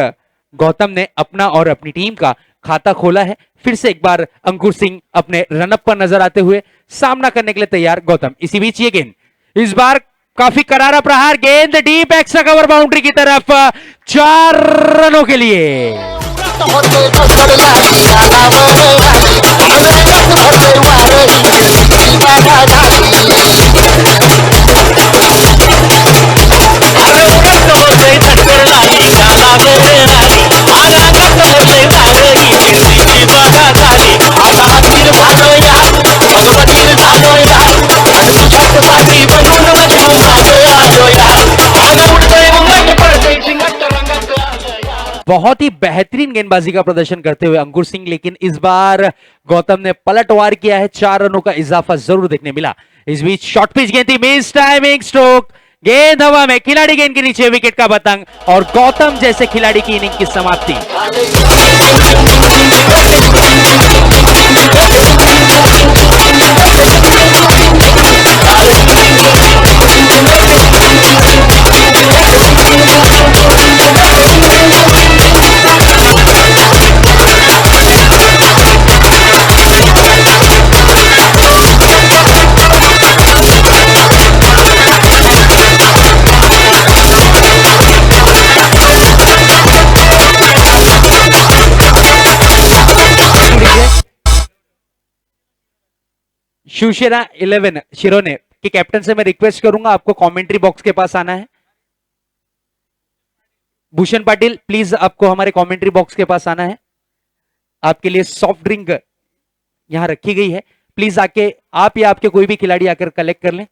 गौतम ने अपना और अपनी टीम का खाता खोला है। फिर से एक बार अंकुर सिंह अपने रनअप पर नजर आते हुए सामना करने के लिए तैयार गौतम। इसी बीच ये गेंद इस बार काफी करारा प्रहार, गेंद डीप एक्स्ट्रा कवर बाउंड्री की तरफ, 4 रनों के लिए। आता बहुत ही बेहतरीन गेंदबाजी का प्रदर्शन करते हुए अंकुर सिंह, लेकिन इस बार गौतम ने पलटवार किया है, 4 रनों का इजाफा जरूर देखने मिला। इस बीच शॉर्ट पिच गेंद थी, मिस टाइमिंग स्ट्रोक, गेंद हवा में, खिलाड़ी गेंद के नीचे, विकेट का पतंग और गौतम जैसे खिलाड़ी की इनिंग की समाप्ति। शिवसेना 11 शिरोने के कैप्टन से मैं रिक्वेस्ट करूंगा आपको कमेंट्री बॉक्स के पास आना है। भूषण पाटिल प्लीज आपको हमारे कमेंट्री बॉक्स के पास आना है। आपके लिए सॉफ्ट ड्रिंक यहां रखी गई है, प्लीज आके आप या आपके कोई भी खिलाड़ी आकर कलेक्ट कर लें।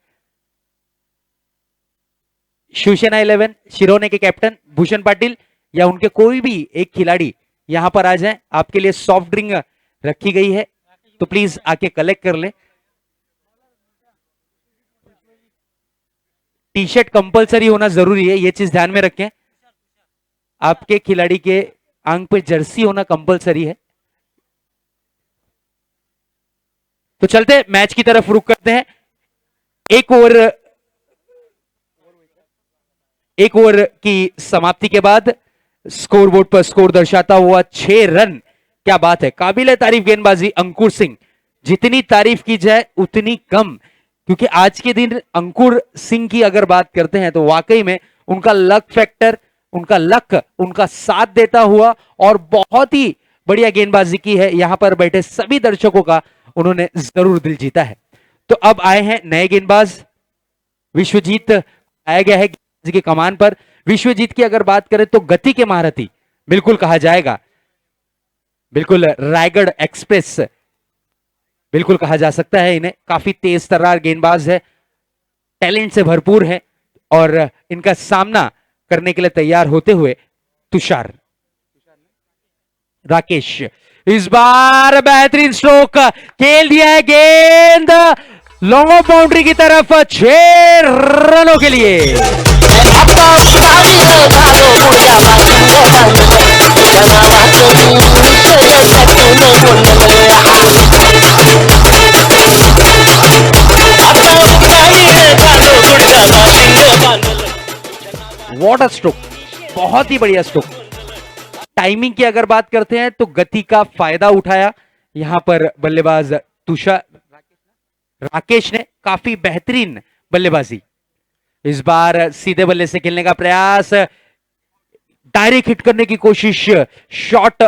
शिवसेना 11 शिरोने के कैप्टन भूषण पाटिल या उनके कोई भी एक खिलाड़ी यहां पर आ जाएं, आपके लिए सॉफ्ट ड्रिंक रखी गई है, तो प्लीज आके कलेक्ट कर लें। टी शर्ट कंपलसरी होना जरूरी है, ये चीज ध्यान में रखें। आपके खिलाड़ी के आंख पे जर्सी होना कंपलसरी है। तो चलते मैच की तरफ रुख करते हैं। एक ओवर की समाप्ति के बाद स्कोरबोर्ड पर स्कोर दर्शाता हुआ 6 रन। क्या बात है, काबिले तारीफ गेंदबाजी अंकुर सिंह, जितनी तारीफ की जाए उतनी कम, क्योंकि आज के दिन अंकुर सिंह की अगर बात करते हैं तो वाकई में उनका लक फैक्टर, उनका लक उनका साथ देता हुआ और बहुत ही बढ़िया गेंदबाजी की है। यहां पर बैठे सभी दर्शकों का उन्होंने जरूर दिल जीता है। तो अब आए हैं नए गेंदबाज, विश्वजीत आया गया है गेंदबाजी के कमान पर। विश्वजीत की अगर बात करें तो गति के महारथी बिल्कुल कहा जाएगा, बिल्कुल रायगढ़ एक्सप्रेस बिल्कुल कहा जा सकता है इन्हें। काफी तेज तर्रार गेंदबाज है, टैलेंट से भरपूर है और इनका सामना करने के लिए तैयार होते हुए तुषार राकेश। इस बार बेहतरीन स्ट्रोक खेल दिया है, गेंद लॉन्ग ऑफ बाउंड्री की तरफ, 6 रनों के लिए। व्हाट अ स्ट्रोक, बहुत ही बढ़िया स्ट्रोक। टाइमिंग की अगर बात करते हैं तो गति का फायदा उठाया यहां पर बल्लेबाज तुषार राकेश ने, काफी बेहतरीन बल्लेबाजी। इस बार सीधे बल्ले से खेलने का प्रयास, डायरेक्ट हिट करने की कोशिश शॉर्ट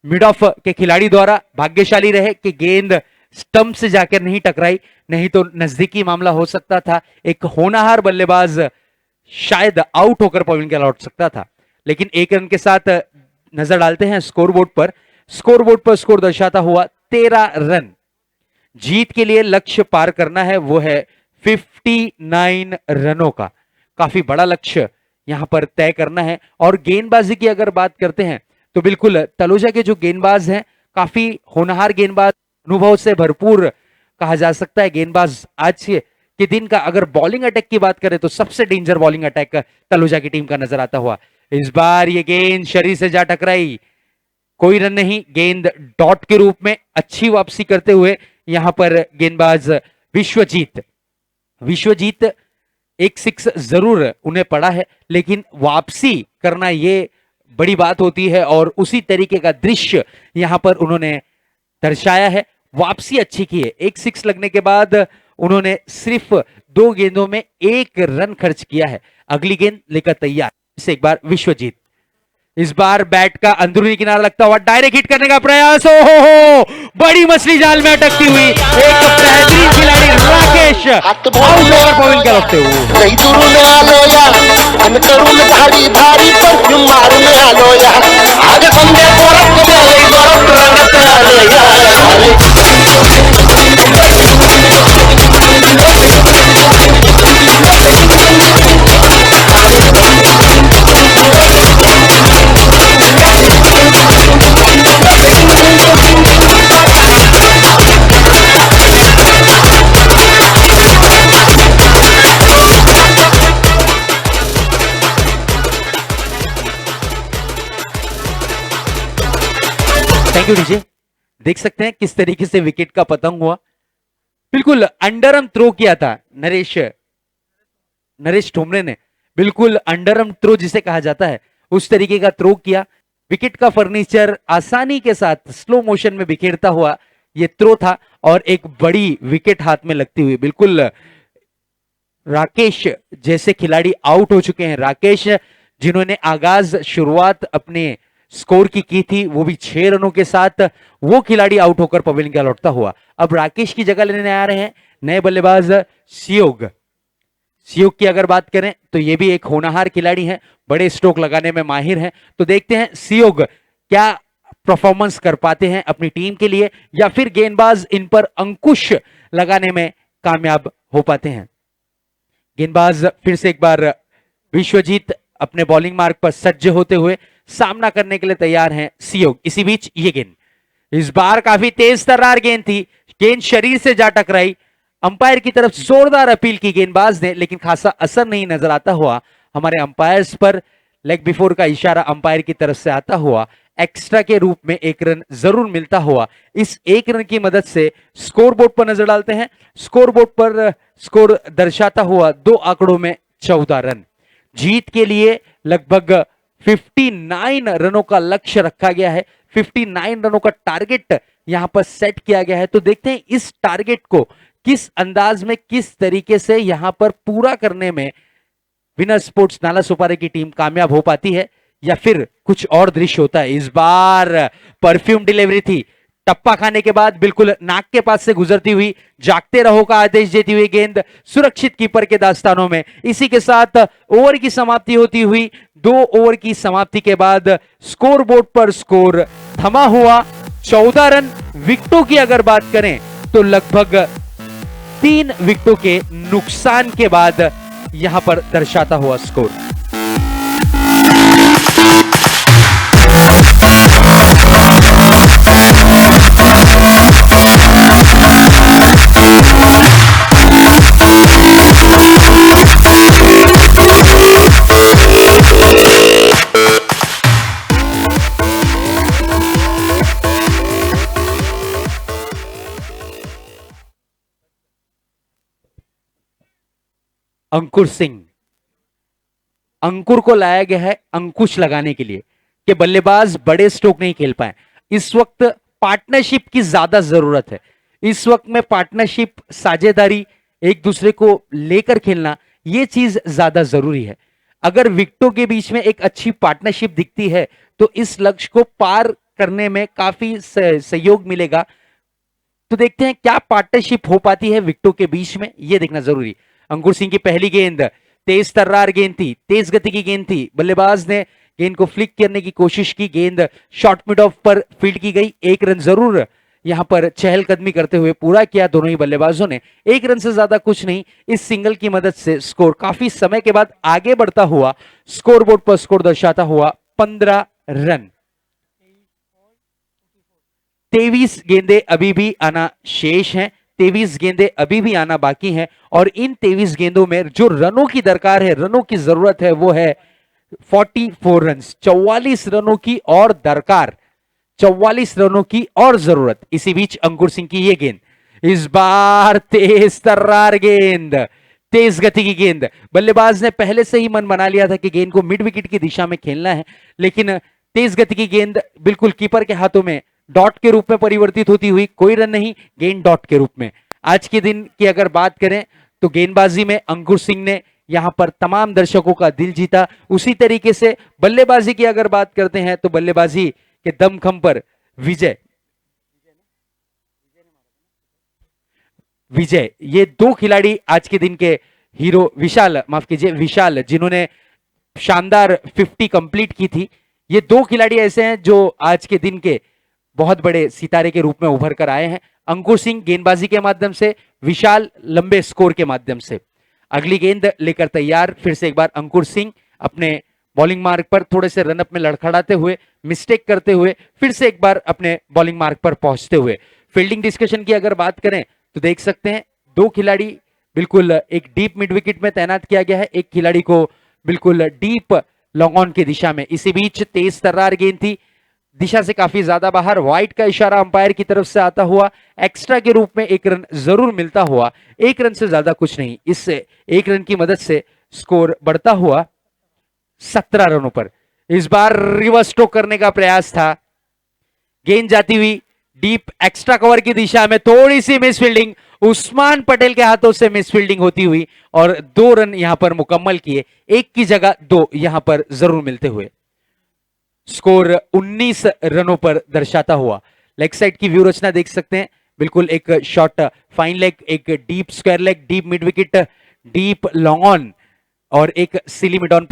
मिड ऑफ के खिलाड़ी द्वारा। भाग्यशाली रहे कि गेंद स्टंप से जाकर नहीं टकराई, नहीं तो नजदीकी मामला हो सकता था। एक होनहार बल्लेबाज शायद आउट होकर पॉइंट के लौट सकता था। लेकिन 1 रन के साथ नजर डालते हैं स्कोरबोर्ड पर। स्कोरबोर्ड पर स्कोर दर्शाता हुआ 13 रन। जीत के लिए लक्ष्य पार करना है, वो है 59 रनों का। काफी बड़ा लक्ष्य यहां पर तय करना है। और गेंदबाजी की अगर बात करते हैं तो बिल्कुल तलोजा के जो गेंदबाज हैं काफी होनहार गेंदबाज, अनुभव से भरपूर कहा जा सकता है गेंदबाज। आज के दिन का अगर बॉलिंग अटैक की बात करें तो सबसे डेंजर बॉलिंग अटैक तलोजा की टीम का नजर आता हुआ। इस बार ये गेंद शरीर से जा टकराई, कोई रन नहीं। गेंद डॉट के रूप में अच्छी वापसी करते हुए यहां पर गेंदबाज विश्वजीत एक 6 जरूर उन्हें पड़ा है, लेकिन वापसी करना ये बड़ी बात होती है और उसी तरीके का दृश्य यहां पर उन्होंने दर्शाया है। वापसी अच्छी की है, एक 6 लगने के बाद उन्होंने सिर्फ 2 गेंदों में 1 रन खर्च किया है। अगली गेंद लेकर तैयार से एक बार विश्वजीत। इस बार बैट का अंदरूनी किनारा लगता हुआ डायरेक्ट हिट करने का प्रयास, हो बड़ी मछली जाल में अटकती हुई एक बेहतरीन खिलाड़ी राकेश आउट ओवर पॉइंट का लगते हुए थैंक यू डीजे। देख सकते हैं किस तरीके से विकेट का पतंग हुआ, बिल्कुल अंडरआर्म थ्रो किया था नरेश ठोमरे ने, बिल्कुल अंडरआर्म थ्रो जिसे कहा जाता है उस तरीके का थ्रो किया। विकेट का फर्नीचर आसानी के साथ स्लो मोशन में बिखेरता हुआ ये थ्रो था और एक बड़ी विकेट हाथ में लगती हुई बिल्कुल राकेश जैसे खिलाड़ी आउट हो चुके हैं। राकेश जिन्होंने आगाज शुरुआत अपने स्कोर की थी वो भी 6 रनों के साथ, वो खिलाड़ी आउट होकर पवेलियन का लौटता हुआ। अब राकेश की जगह लेने आ रहे हैं नए बल्लेबाज सियोग। सियोग की अगर बात करें तो ये भी एक होनहार खिलाड़ी है, बड़े स्ट्रोक लगाने में माहिर हैं। तो देखते हैं सियोग क्या परफॉर्मेंस कर पाते हैं अपनी टीम के लिए या फिर गेंदबाज इन पर अंकुश लगाने में कामयाब हो पाते हैं। गेंदबाज फिर से एक बार विश्वजीत अपने बॉलिंग मार्ग पर सज्ज होते हुए सामना करने के लिए तैयार हैं सियोग। इसी बीच ये गेंद इस बार काफी तेज तर्रार गेंद थी, गेंद शरीर से जा टकराई, अंपायर की तरफ जोरदार अपील की गेंदबाज ने, लेकिन खासा असर नहीं नजर आता हुआ हमारे अंपायर्स पर। लेग बिफोर का इशारा अंपायर की तरफ से आता हुआ एक्स्ट्रा के रूप में 1 रन जरूर मिलता हुआ। इस 1 रन की मदद से स्कोर बोर्ड पर नजर डालते हैं। स्कोर बोर्ड पर स्कोर दर्शाता हुआ 2 आंकड़ों में 14 रन। जीत के लिए लगभग 59 रनों का लक्ष्य रखा गया है, 59 रनों का टारगेट यहां पर सेट किया गया है। तो देखते हैं इस टारगेट को किस अंदाज में किस तरीके से यहां पर पूरा करने में विनर स्पोर्ट्स नाला सुपारी की टीम कामयाब हो पाती है या फिर कुछ और दृश्य होता है। इस बार परफ्यूम डिलीवरी थी, टप्पा खाने के बाद बिल्कुल नाक के पास से गुजरती हुई जागते रहो का आदेश देती हुई गेंद सुरक्षित कीपर के दास्तानों में। इसी के साथ ओवर की समाप्ति होती हुई, 2 ओवर की समाप्ति के बाद स्कोर बोर्ड पर स्कोर थमा हुआ 14 रन। विकेटों की अगर बात करें तो लगभग 3 विकेटों के नुकसान के बाद यहां पर दर्शाता हुआ स्कोर। अंकुर सिंह, अंकुर को लाया गया है अंकुश लगाने के लिए कि बल्लेबाज बड़े स्ट्रोक नहीं खेल पाए। इस वक्त पार्टनरशिप की ज्यादा जरूरत है। इस वक्त में पार्टनरशिप, साझेदारी, एक दूसरे को लेकर खेलना, यह चीज ज्यादा जरूरी है। अगर विकेटों के बीच में एक अच्छी पार्टनरशिप दिखती है तो इस लक्ष्य को पार करने में काफी सहयोग मिलेगा। तो देखते हैं क्या पार्टनरशिप हो पाती है विकेटों के बीच में, यह देखना जरूरी। अंकुर सिंह की पहली गेंद तेज तर्रार गेंद थी, तेज गति की गेंद थी। बल्लेबाज ने गेंद को फ्लिक करने की कोशिश की, गेंद short mid of per field की गई। 1 रन जरूर यहां पर चहलकदमी करते हुए पूरा किया दोनों ही बल्लेबाजों ने। 1 रन से ज्यादा कुछ नहीं, इस सिंगल की मदद से स्कोर काफी समय के बाद आगे बढ़ता हुआ स्कोर बोर्ड पर स्कोर दर्शाता हुआ 15 रन। 23 गेंदें अभी भी आना शेष हैं, 23 गेंदें अभी भी आना बाकी हैं और इन 23 गेंदों में जो रनों की दरकार है, रनों की जरूरत है, वो है 44 रन। 44 रनों की और दरकार, 44 रनों की और जरूरत। इसी बीच अंकुर सिंह की ये गेंद, इस बार तेज तर्रार गेंद, तेज गति की गेंद। बल्लेबाज ने पहले से ही मन बना लिया था कि गेंद को मिड विकेट की दिशा में खेलना है, लेकिन तेज गति की गेंद बिल्कुल कीपर के हाथों में डॉट के रूप में परिवर्तित होती हुई, कोई रन नहीं, गेंद डॉट के रूप में। आज के दिन की अगर बात करें तो गेंदबाजी में अंकुर सिंह ने यहां पर तमाम दर्शकों का दिल जीता। उसी तरीके से बल्लेबाजी की अगर बात करते हैं तो बल्लेबाजी के दमखम पर विजय, ये 2 खिलाड़ी आज के दिन के हीरो, विशाल, माफ कीजिए विशाल, जिन्होंने शानदार 50 कंप्लीट की थी। ये 2 खिलाड़ी ऐसे हैं जो आज के दिन के बहुत बड़े सितारे के रूप में उभर कर आए हैं। अंकुर सिंह गेंदबाजी के माध्यम से, विशाल लंबे स्कोर के माध्यम से। अगली गेंद लेकर तैयार फिर से एक बार अंकुर सिंह, अपने बॉलिंग मार्ग पर थोड़े से रनअप में लड़खड़ाते हुए, मिस्टेक करते हुए, फिर से एक बार अपने बॉलिंग मार्ग पर पहुंचते हुए। फील्डिंग डिस्कशन की अगर बात करें तो देख सकते हैं 2 खिलाड़ी बिल्कुल एक डीप मिड विकेट में तैनात किया गया है, एक खिलाड़ी को बिल्कुल डीप लॉन्ग ऑन की दिशा में। इसी बीच तेज तर्रार गेंद थी, दिशा से काफी ज्यादा बाहर, वाइड का इशारा अंपायर की तरफ से आता हुआ, एक्स्ट्रा के रूप में एक रन जरूर मिलता हुआ, एक रन से ज्यादा कुछ नहीं। इससे एक रन की मदद से स्कोर बढ़ता हुआ 17 रनों पर। इस बार रिवर्स स्ट्रोक करने का प्रयास था, गेंद जाती हुई डीप एक्स्ट्रा कवर की दिशा में, थोड़ी सी मिसफील्डिंग, उस्मान पटेल के हाथों से मिसफील्डिंग होती हुई और 2 रन यहां पर मुकम्मल किए, 1 की जगह 2 यहां पर जरूर मिलते हुए। स्कोर 19 रनों पर दर्शाता हुआ। लेग साइड की व्यू रचना देख सकते हैं, बिल्कुल एक शॉर्ट फाइन लेग, एक deep square leg, deep mid wicket, deep long on और एक सिली मिड ऑन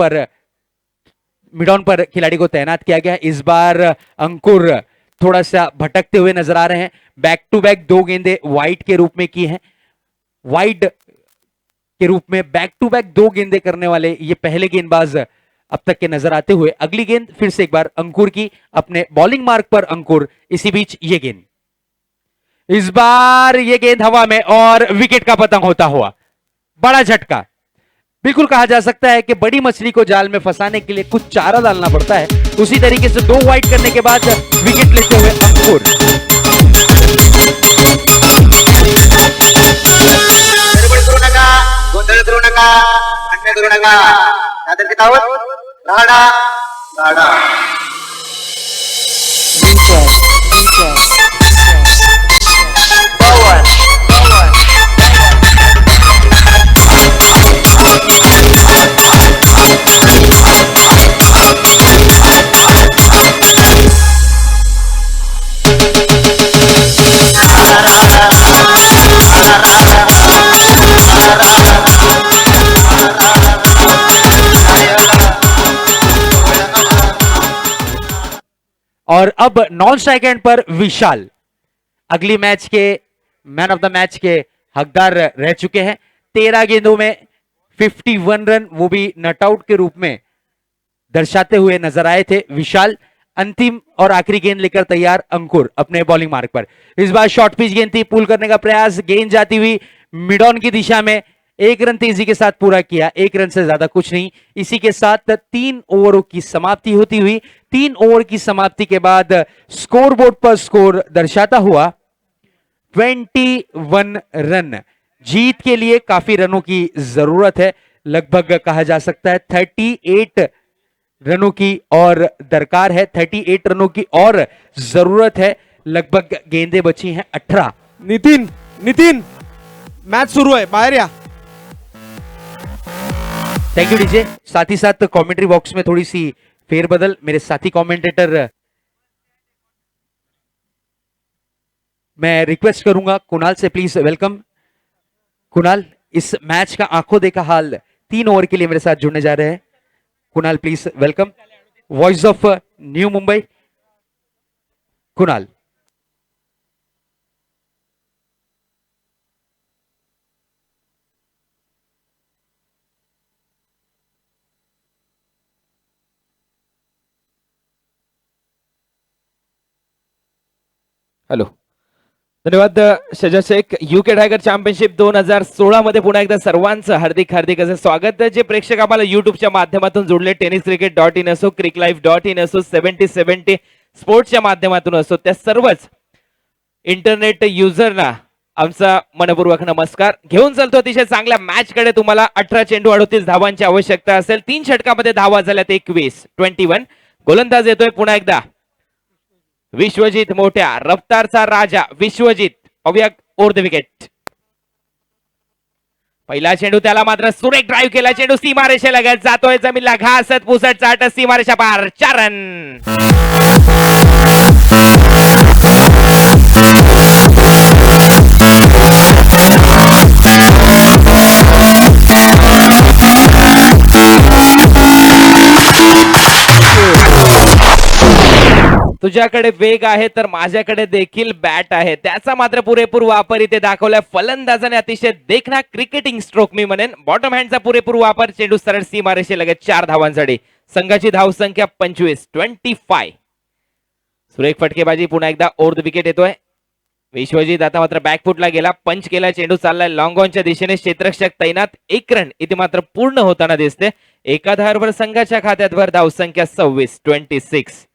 पर खिलाड़ी को तैनात किया गया है। इस बार अंकुर थोड़ा सा भटकते हुए नजर आ रहे हैं। बैक टू बैक 2 गेंदें वाइड के रूप में की हैं, वाइड के रूप में बैक टू बैक 2 गेंदें करने वाले ये पहले गेंदबाज अब तक के नजर आते हुए। अगली गेंद फिर से एक बार अंकुर की, अपने बॉलिंग मार्क पर अंकुर, इसी बीच ये गेंद, इस बार ये गेंद हवा में और विकेट का पतंग होता हुआ। बड़ा झटका, बिल्कुल कहा जा सकता है कि बड़ी मछली को जाल में फंसाने के लिए कुछ चारा डालना पड़ता है, उसी तरीके से 2 वाइड करने के बाद विकेट लेते हुए अंकुर। गडबड करू नका, गोंधळ करू नका, भांडण करू नका, नाहीतर ते धावत राहडा राहडा. और अब नॉन स्ट्राइक एंड पर विशाल अगली मैच के मैन ऑफ द मैच के हकदार रह चुके हैं। 13 गेंदों में 51 रन, वो भी नट आउट के रूप में दर्शाते हुए नजर आए थे विशाल। अंतिम और आखिरी गेंद लेकर तैयार अंकुर अपने बॉलिंग मार्क पर। इस बार शॉर्ट पिच गेंद थी, पुल करने का प्रयास, गेंद जाती हुई मिड ऑन की दिशा में, 1 रन तेजी के साथ पूरा किया, 1 रन से ज्यादा कुछ नहीं। इसी के साथ 3 ओवरों की समाप्ति होती हुई। 3 ओवर की समाप्ति के बाद स्कोर बोर्ड पर स्कोर दर्शाता हुआ 21 रन। जीत के लिए काफी रनों की जरूरत है, लगभग कहा जा सकता है 38 रनों की और दरकार है, 38 रनों की और जरूरत है। लगभग गेंदें बची हैं 18। नितीन मैच सुरू आहे, बाहेर या. Thank you DJ. साथ ही साथ कमेंट्री बॉक्स में थोड़ी सी फेरबदल, मेरे साथी कमेंटेटर मैं रिक्वेस्ट करूंगा कुणाल से, प्लीज वेलकम। कुणाल, इस मैच का आंखों देखा हाल 3 ओवर के लिए मेरे साथ जुड़ने जा रहे हैं। Kunal please welcome, voice of new Mumbai, Kunal. Hello, धन्यवाद शजा शेख. यूके टायगर चॅम्पियनशिप 2016 मध्ये पुन्हा एकदा सर्वांचं हार्दिक हार्दिक असं स्वागत. जे प्रेक्षक आम्हाला युट्यूबच्या माध्यमातून जोडले, tenniscricket.in असो, cricklife.in असो, 7070 स्पोर्ट्सच्या माध्यमातून असो, त्या सर्वच इंटरनेट युजरना आमचा मनपूर्वक नमस्कार. घेऊन चालतो अतिशय चांगल्या मॅच कडे. तुम्हाला 18 चेंडू 38 धावांची आवश्यकता असेल. 3 षटकामध्ये धावा झाल्यात 21. गोलंदाज येतोय पुन्हा एकदा विश्वजित मोठ्या, रफ्तारचा राजा विश्वजित. पाहूया ओव्हर द विकेट. पहिला चेंडू, त्याला मात्र सुरेख ड्राईव्ह केला. चेंडू सीमारेषे लगत जातोय, जमीनला घासत पुसट चाट, सीमारेषा पार. 4 रन. तुझ्याकडे वेग आहे तर माझ्याकडे देखील बॅट आहे, त्याचा मात्र पुरेपूर वापर इथे दाखवलाय फलंदाजाने. अतिशय देखना क्रिकेटिंग स्ट्रोक मी म्हणेन. बॉटम हँडचा पुरेपूर वापर. चेंडू सरळ सीमारेषे लगत 4 धावांसाठी. संघाची धावसंख्या 25. सुरेख फटकेबाजी. पुन्हा एकदा ओव्हर द विकेट येतोय विश्वजित. आता मात्र बॅकफुटला गेला, पंच केला. चेंडू चाललाय लॉंग ऑनच्या दिशेने, क्षेत्ररक्षक तैनात. 1 रन इथे मात्र पूर्ण होताना दिसते. एका धावावर संघाच्या खात्यात भर. धावसंख्या 26.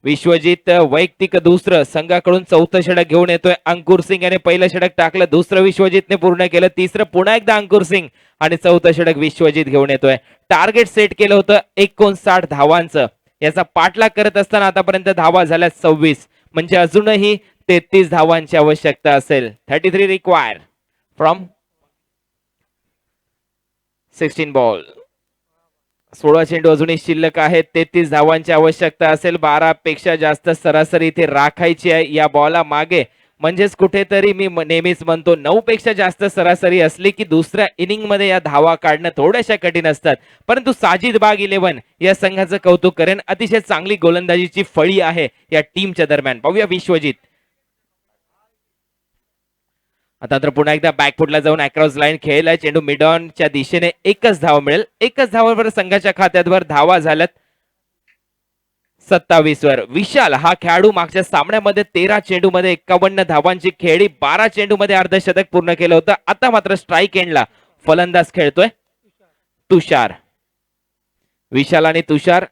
विश्वजित वैयक्तिक दुसरं, संघाकडून चौथं षटक घेऊन येतोय अंकुर सिंग याने पहिलं षटक टाकलं, दुसरं विश्वजितने पूर्ण केलं, तिसरं पुन्हा एकदा अंकुर सिंग आणि चौथं षटक विश्वजित घेऊन येतोय. टार्गेट सेट केलं होतं 59 धावांचं. याचा पाठलाग करत असताना आतापर्यंत धावा झाल्या 26, म्हणजे अजूनही 33 धावांची आवश्यकता असेल. 33 रिक्वायर फ्रॉम 16 बॉल. 16 चेंडू अजूनही शिल्लक आहेत. 33 धावांची आवश्यकता असेल. 12 पेक्षा जास्त सरासरी इथे राखायची आहे या बॉला मागे. म्हणजेच कुठेतरी मी नेहमीच म्हणतो 9 पेक्षा जास्त सरासरी असली की दुसऱ्या इनिंग मध्ये या धावा काढणं थोड्याशा कठीण असतात. परंतु साजिद बाग 11 या संघाचं कौतुक करेन. अतिशय चांगली गोलंदाजीची फळी आहे या टीमच्या दरम्यान. पाहूया विश्वजित. आता तर पुन्हा एकदा बॅकफुटला जाऊन अक्रॉस लाईन खेळलाय. चेंडू मिड ऑनच्या दिशेने एकच धाव मिळेल. एकच धावावर संघाच्या खात्यावर धावा झाल्यात 27 वर. विशाल हा खेळाडू मागच्या सामन्यामध्ये 13 चेंडू मध्ये 51 धावांची खेळी, 12 चेंडू मध्ये अर्धशतक पूर्ण केलं होतं. आता मात्र स्ट्राईक एंडला फलंदाज खेळतोय तुषार. विशाल आणि तुषार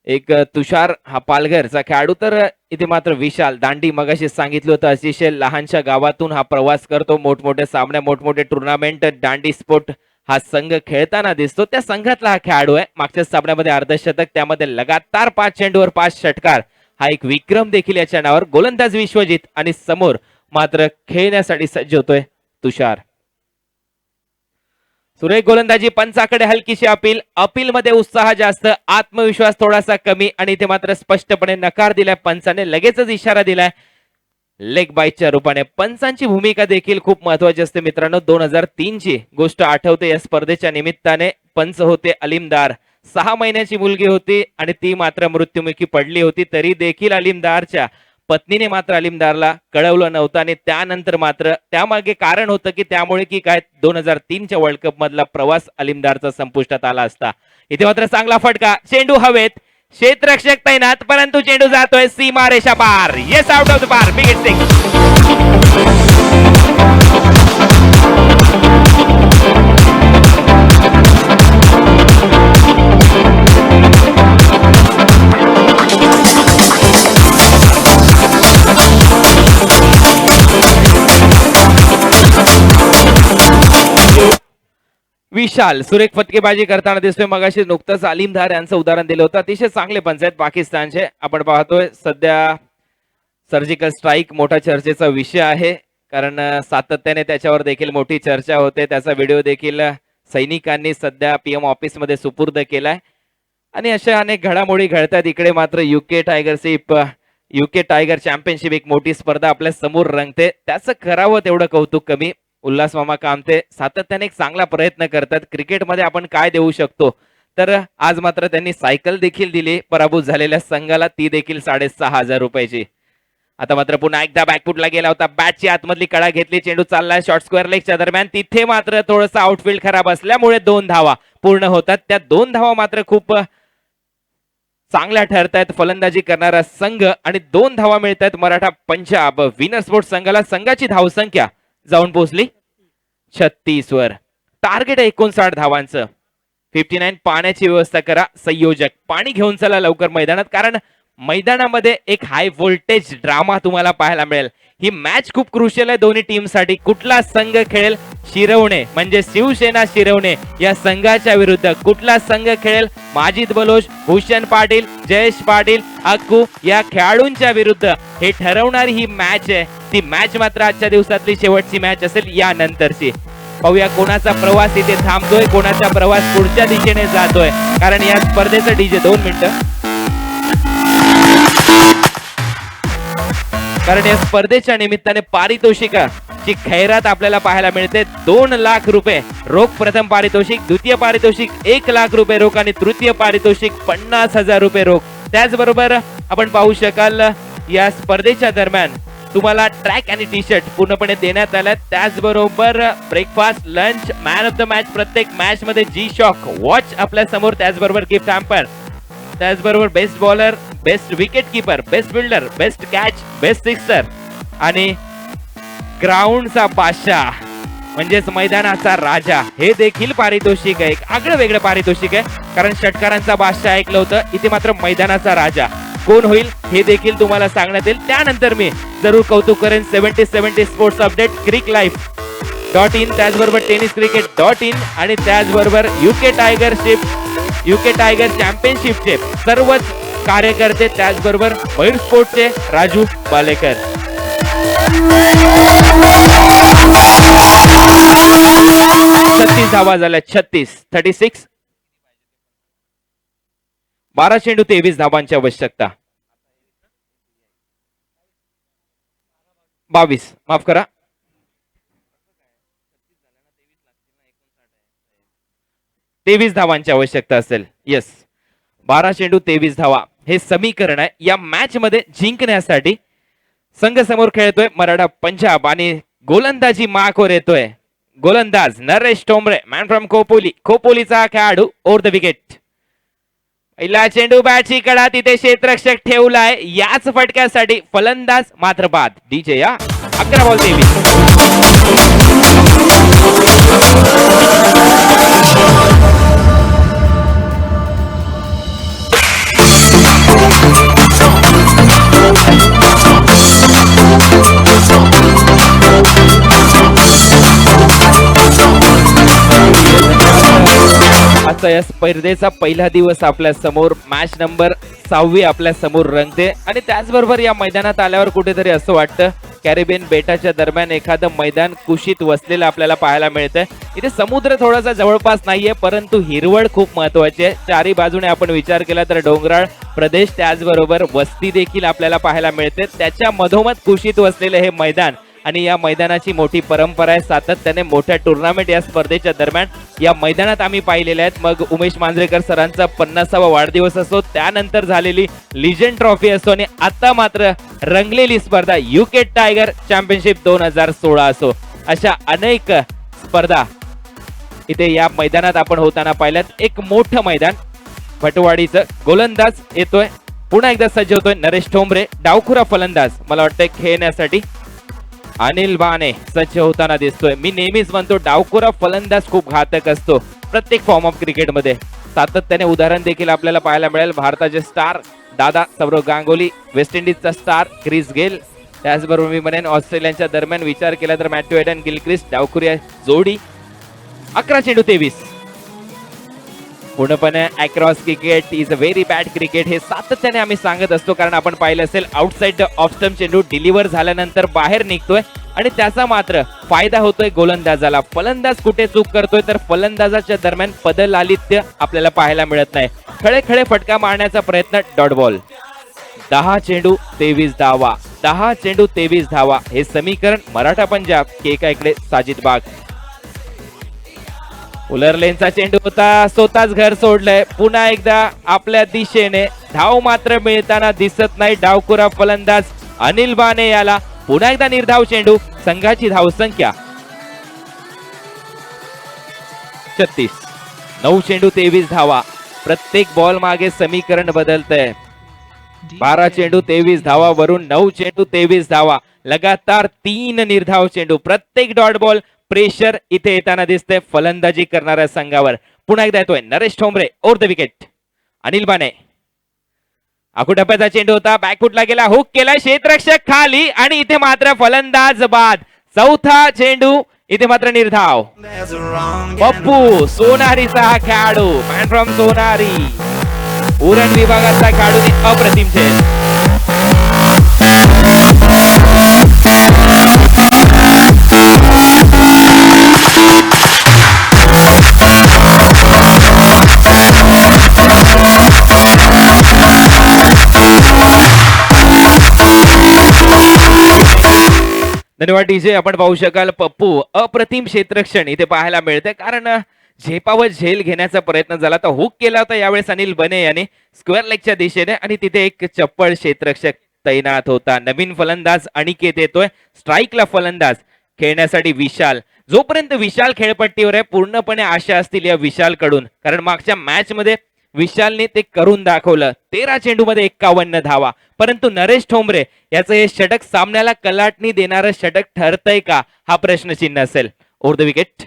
एक तुषार हा पालघरचा खेळाडू, तर इथे मात्र विशाल दांडी मगाशी सांगितलं होतं अतिशय लहानशा गावातून हा प्रवास करतो. मोठमोठे सामने, मोठमोठे टुर्नामेंट दांडी स्पोर्ट हा संघ खेळताना दिसतो. त्या संघातला हा खेळाडू आहे. मागच्या सामन्यामध्ये अर्धशतक, त्यामध्ये लगातार 5 चेंडूवर 5 षटकार, हा एक विक्रम देखील याच्या नावावर. गोलंदाज विश्वजित आणि समोर मात्र खेळण्यासाठी सज्ज होतोय तुषार. सुरेख गोलंदाजी. पंचाकडे हलकीशी अपील. अपील मध्ये उत्साह जास्त, आत्मविश्वास थोडासा कमी, आणि इथे मात्र स्पष्टपणे नकार दिलाय पंचाने. लगेचच इशारा दिलाय लेग बाईटच्या रूपाने. पंचांची भूमिका देखील खूप महत्वाची असते मित्रांनो. 2003 ची गोष्ट आठवते. या स्पर्धेच्या निमित्ताने पंच होते अलीमदार. 6 महिन्याची मुलगी होती आणि ती मात्र मृत्युमुखी पडली होती. तरी देखील अलीमदारच्या पत्नीने मात्र अलीमदारला कळवलं नव्हतं, आणि त्यानंतर मात्र त्यामागे कारण होतं की त्यामुळे की काय 2003च्या वर्ल्ड कप मधला प्रवास अलीमदारचा संपुष्टात आला असता. इथे मात्र चांगला फटका. चेंडू हवेत, क्षेत्ररक्षक तैनात, परंतु चेंडू जातोय सीमा रेषा पार. येस, आउट ऑफ द पार. Big hit six. विशाल सुरेख फटकेबाजी करताना दिसतोय. मगाशी नुकतंच अलीमदार यांचं उदाहरण दिलं होतं. अतिशय चांगले पंच आहेत पाकिस्तानचे. आपण पाहतोय सध्या सर्जिकल स्ट्राईक मोठा चर्चेचा विषय आहे, कारण सातत्याने त्याच्यावर देखील मोठी चर्चा होते. त्याचा व्हिडिओ देखील सैनिकांनी सध्या पीएम ऑफिस मध्ये सुपूर्द केलाय, आणि अशा अनेक घडामोडी घडतात. इकडे मात्र युके टायगर चॅम्पियनशिप एक मोठी स्पर्धा आपल्या समोर रंगते. त्याचं करावं तेवढं कौतुक कमी. उल्हास मामा कामते सातत्याने एक चांगला प्रयत्न करतात. क्रिकेटमध्ये आपण काय देऊ शकतो, तर आज मात्र त्यांनी सायकल देखील दिली पराभूत झालेल्या संघाला, ती देखील 6,500 रुपयाची. आता मात्र पुन्हा एकदा बॅकफुटला गेला होता. बॅटची आतमधली कडा घेतली. चेंडू चाललाय शॉर्ट स्क्वेअर लेगच्या दरम्यान. तिथे मात्र थोडंसं आउटफील्ड खराब असल्यामुळे 2 धावा पूर्ण होतात. त्या 2 धावा मात्र खूप चांगल्या ठरतायत फलंदाजी करणारा संघ, आणि 2 धावा मिळतात मराठा पंजाब विनर स्पोर्ट्स संघाला. संघाची धावसंख्या जाऊन पोहोचली 36 वर. टार्गेट 59 धावांचं. 59. पाण्याची व्यवस्था करा संयोजक. पाणी घेऊन चला लवकर मैदानात, कारण मैदानामध्ये एक हाय व्होल्टेज ड्रामा तुम्हाला पाहायला मिळेल. ही मॅच खूप क्रुशियल आहे दोन्ही टीमसाठी. कुठला संघ खेळेल? शिरवणे म्हणजे शिवसेना शिरवणे या संघाच्या विरुद्ध कुठला संघ खेळेल? माजिद बलोच, भूषण पाटील, जयेश पाटील, अक्कू या खेळाडूंच्या विरुद्ध हे ठरवणारी ही मॅच आहे. ती मॅच मात्र आजच्या दिवसातली शेवटची मॅच असेल यानंतरची. पाहूया कोणाचा प्रवास इथे थांबतोय, कोणाचा प्रवास पुढच्या दिशेने जातोय, कारण या स्पर्धेचं डीजे 2 मिनिटं. कारण या स्पर्धेच्या निमित्ताने पारितोषिकाची खैरात आपल्याला पाहायला मिळते. 2 लाख रुपये रोख प्रथम पारितोषिक, द्वितीय पारितोषिक 1 लाख रुपये रोख, आणि तृतीय पारितोषिक 50,000 रुपये रोख. त्याचबरोबर आपण पाहू शकाल या स्पर्धेच्या दरम्यान तुम्हाला ट्रॅक आणि टी शर्ट पूर्णपणे देण्यात आल्या. त्याचबरोबर breakfast, lunch, man of the match प्रत्येक मॅच मध्ये जी शॉक वॉच आपल्या समोर, त्याचबरोबर गिफ्ट हॅम्पर, त्याचबरोबर best bowler, best wicket keeper, best fielder, best catch, best sixer, आणि ग्राउंडचा बादशाह म्हणजेच मैदानाचा राजा हे देखील पारितोषिक आहे, एक आगळं वेगळं पारितोषिक आहे. कारण षटकारांचा बादशाह ऐकलं होतं, इथे मात्र मैदानाचा राजा कोण होईल हे देखील तुम्हाला सांगण्यात येईल. त्यानंतर मी जरूर कौतुक करेन 70 स्पोर्ट्स अपडेट, cricklife.in, त्याचबरोबर टेनिस क्रिकेट.in आणि त्याचबरोबर UK टायगर चॅम्पियनशिपचे सर्वच कार्यकर्ते, त्याचबरोबर मयूर स्पोर्टचे राजू बालेकर. 36 धावा झाल्या, 36. 12 चेंडू 23 धावांची आवश्यकता. 22 माफ करा, 23 धावांची आवश्यकता असेल. येस, 12 चेंडू 23 धावा हे समीकरण आहे. या मॅच मध्ये जिंकण्यासाठी संघ समोर खेळतोय मराठा पंजाब आणि गोलंदाजी माकोर येतोय गोलंदाज नरेश ठोंबरे, मॅन फ्रॉम खोपोलीचा खेळाडू ओव्हर द विकेट. पहिला चेंडू बॅटची कडा, तिथे क्षेत्ररक्षक ठेवलाय, याच फटक्यासाठी फलंदाज मात्र बाद. डीजे या 11 बॉल 23. आता या स्पर्धेचा पहिला दिवस आपल्या समोर, मॅच नंबर 6 आपल्या समोर रंगते आणि त्याचबरोबर या मैदानात आल्यावर कुठेतरी असं वाटतं कॅरिबियन बेटाच्या दरम्यान एखादं मैदान कुशीत वसलेलं आपल्याला पाहायला मिळतंय. इथे समुद्र थोडासा जवळपास नाहीये, परंतु हिरवळ खूप महत्वाची आहे. चारी बाजूने आपण विचार केला तर डोंगराळ प्रदेश, त्याचबरोबर वस्ती देखील आपल्याला पाहायला मिळते. त्याच्या मधोमध कुशीत वसलेलं हे मैदान आणि या मैदानाची मोठी परंपरा आहे. सातत्याने मोठ्या टुर्नामेंट या स्पर्धेच्या दरम्यान या मैदानात आम्ही पाहिलेले आहेत. मग उमेश मांजरेकर सरांचा 50वा वाढदिवस असो, त्यानंतर झालेली लिजंड ट्रॉफी असो आणि आता मात्र रंगलेली स्पर्धा UK टायगर चॅम्पियनशिप 2016 असो, अशा अनेक स्पर्धा इथे या मैदानात आपण होताना पाहिल्यात. एक मोठं मैदान, भटवाडीचं गोलंदाज येतोय, पुन्हा एकदा सज्ज होतोय नरेश ठोंबरे, डावखुरा फलंदाज मला वाटतंय खेळण्यासाठी अनिल बाने सज्ज होताना दिसतोय. मी नेहमीच म्हणतो डावखुरा फलंदाज खूप घातक असतो प्रत्येक फॉर्म ऑफ क्रिकेटमध्ये. सातत्याने उदाहरण देखील आपल्याला पाहायला मिळेल. भारताचे स्टार दादा सौरव गांगुली, वेस्ट इंडिजचा स्टार क्रिस गेल, त्याचबरोबर मी म्हणेन ऑस्ट्रेलियाच्या दरम्यान विचार केला तर मॅथ्यू एडन गिलक्रिस्ट, डावखुरी जोडी. 11 चेंडू 23. पूर्णपणे across cricket is a very bad cricket हे सातत्याने आम्ही सांगत असतो, कारण आपण पाहिलं असेल आउटसाइड द ऑफ स्टंप चेंडू डिलिव्हर झाल्यानंतर बाहेर निघतोय आणि त्याचा मात्र फायदा होतोय गोलंदाजाला. फलंदाज कुठे चूक करतोय तर फलंदाजाच्या दरम्यान पदलालित्य आपल्याला पाहायला मिळत नाही. खळे फटका मारण्याचा प्रयत्न, डॉट बॉल. 10 चेंडू 23 धावा, 10 चेंडू 23 धावा हे समीकरण मराठा पंजाब केकाकडे साजिद बाग. उलरलेनचा चेंडू होता, स्वतःच घर सोडलंय, पुन्हा एकदा आपल्या दिशेने धाव मात्र मिळताना दिसत नाही. डावखुरा फलंदाज अनिल बाने याला पुन्हा एकदा निर्धाव चेंडू. संघाची धावसंख्या 36. 9 चेंडू 23 धावा, प्रत्येक बॉल मागे समीकरण बदलतंय. 12 चेंडू 23 धावा वरून 9 चेंडू 23 धावा, लगातार 3 निर्धाव चेंडू. प्रत्येक डॉट बॉल प्रेशर इथे येताना दिसतंय फलंदाजी करणाऱ्या संघावर. पुन्हा एकदा येतोय Naresh Thombare over the wicket. Anil Bane, आकुटप्प्याचा चेंडू होता, बॅकफुटला गेला, हुक केला, क्षेत्ररक्षक खाली आणि इथे मात्र फलंदाज बाद. 4था चेंडू, इथे मात्र निर्धाव. पप्पू सोनारीचा हा खेळाडू, मॅन फ्रॉम सोनारी, उरण विभागाचा खेळाडू, अप्रतिम खेळ. धन्यवाद डीजे. आपण पाहू शकाल पप्पू अप्रतिम क्षेत्ररक्षण इथे पाहायला मिळते, कारण झेपावर झेल घेण्याचा प्रयत्न झाला तर हुक केला होता यावेळेस अनिल बने याने स्क्वेअर लेगच्या दिशेने आणि तिथे एक चप्पळ क्षेत्ररक्षक तैनात होता. नवीन फलंदाज अनिकेत येतोय, स्ट्राईकला फलंदाज खेळण्यासाठी विशाल. जोपर्यंत विशाल खेळपट्टीवर आहे पूर्णपणे आशा असतील या विशाल कडून, कारण मागच्या मॅच मध्ये विशालने ते करून दाखवलं. 13 चेंडूमध्ये 51 धावा. परंतु नरेश ठोंबरे याचं हे षटक सामन्याला कलाटणी देणारं षटक ठरतंय का हा प्रश्नचिन्ह असेल. Over the wicket.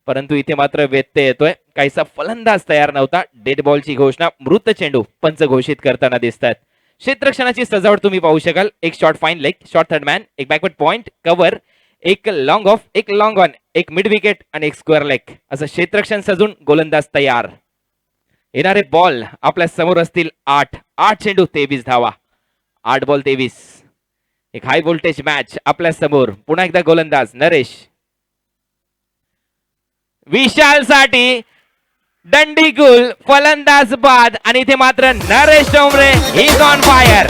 परंतु इथे मात्र व्यत्यय येतोय, काहीसा फलंदाज तयार नव्हता. डेड बॉलची घोषणा, मृत चेंडू पंच घोषित करताना दिसतात. क्षेत्ररक्षणाची सजावट तुम्ही पाहू शकाल. एक short fine leg, short third man, एक बॅकवर्ड पॉइंट कव्हर, एक लॉंग ऑफ, एक लॉंग ऑन, एक मिड विकेट आणि एक स्क्वेअर लेग असं क्षेत्ररक्षण सजून गोलंदाज तयार. येणारे बॉल आपल्या समोर असतील 8 चेंडू 23 धावा. 8 बॉल 23. एक हाय व्होल्टेज मॅच आपल्या समोर. पुन्हा एकदा गोलंदाज नरेश. विशाल साठी दंडीगुल, फलंदाज बाद आणि इथे मात्र Naresh Tomare is on fire.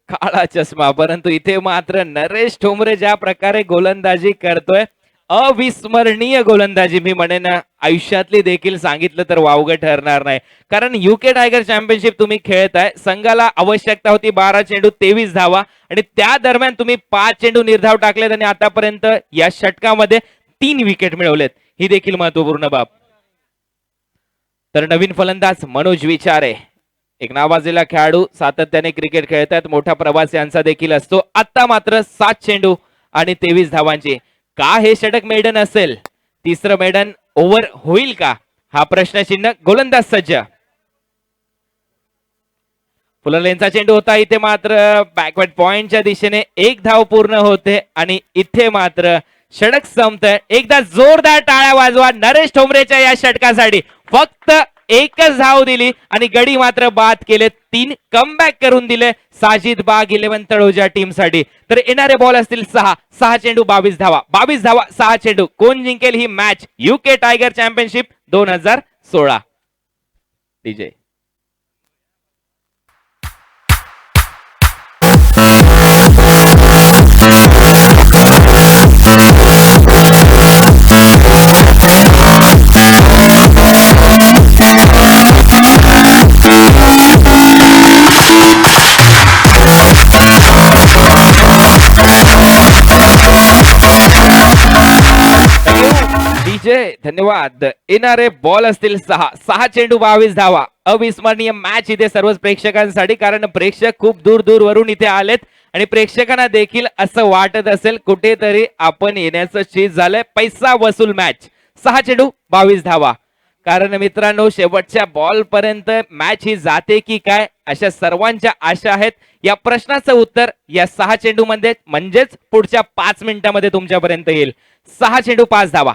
काळा चष्मा. परंतु इथे मात्र नरेश ठोंबरे ज्या प्रकारे गोलंदाजी करतोय, अविस्मरणीय गोलंदाजी मी म्हणेन. आयुष्यातली देखील सांगितलं तर वावगं ठरणार नाही. कारण युके टायगर चॅम्पियनशिप तुम्ही खेळताय. संघाला आवश्यकता होती 12 चेंडू 23 धावा आणि त्या दरम्यान तुम्ही 5 चेंडू निर्धाव टाकलेत आणि आतापर्यंत या षटकामध्ये 3 विकेट मिळवलेत. ही देखील महत्वपूर्ण बाब. तर नवीन फलंदाज मनोज विचारे, एक नावाजलेला खेळाडू, सातत्याने क्रिकेट खेळतात. मोठा प्रवास यांचा देखील असतो. आता मात्र 7 चेंडू आणि 23 धावांची. का हे षटक मेडन असेल? तिसरं मेडन ओव्हर होईल का? हा प्रश्नचिन्ह. गोलंदाज सज्ज. फुलरलेनचा चेंडू होता. इथे मात्र बॅकवर्ड पॉइंटच्या दिशेने 1 धाव पूर्ण होते आणि इथे मात्र षटक संपतंय. एकदा जोरदार टाळ्या वाजवा नरेश ठोंबरेच्या या षटकासाठी. फक्त 1च धाव दिली आणि गडी मात्र बाद केले. 3 कमबॅक करून दिले साजिद बाग 11 तळोजा टीम साठी. तर येणारे बॉल असतील 6 चेंडू 22 धावा. 22 धावा 6 चेंडू. कोण जिंकेल ही match? UK tiger championship 2016. DJ धन्यवाद. येणारे बॉल असतील 6 चेंडू 22 धावा. अविस्मरणीय मॅच इथे सर्व प्रेक्षकांसाठी. कारण प्रेक्षक खूप दूर दूर वरून इथे आलेत आणि प्रेक्षकांना देखील असं वाटत असेल कुठेतरी आपण येण्याचं चीज झालंय. पैसा वसूल मॅच. 6 चेंडू 22 धावा. कारण मित्रांनो, शेवटच्या बॉल पर्यंत मॅच ही जाते की काय अशा सर्वांच्या आशा आहेत. या प्रश्नाचं उत्तर या 6 चेंडू मध्ये म्हणजेच पुढच्या 5 मिनिटांमध्ये तुमच्यापर्यंत येईल. 6 चेंडू 5 धावा.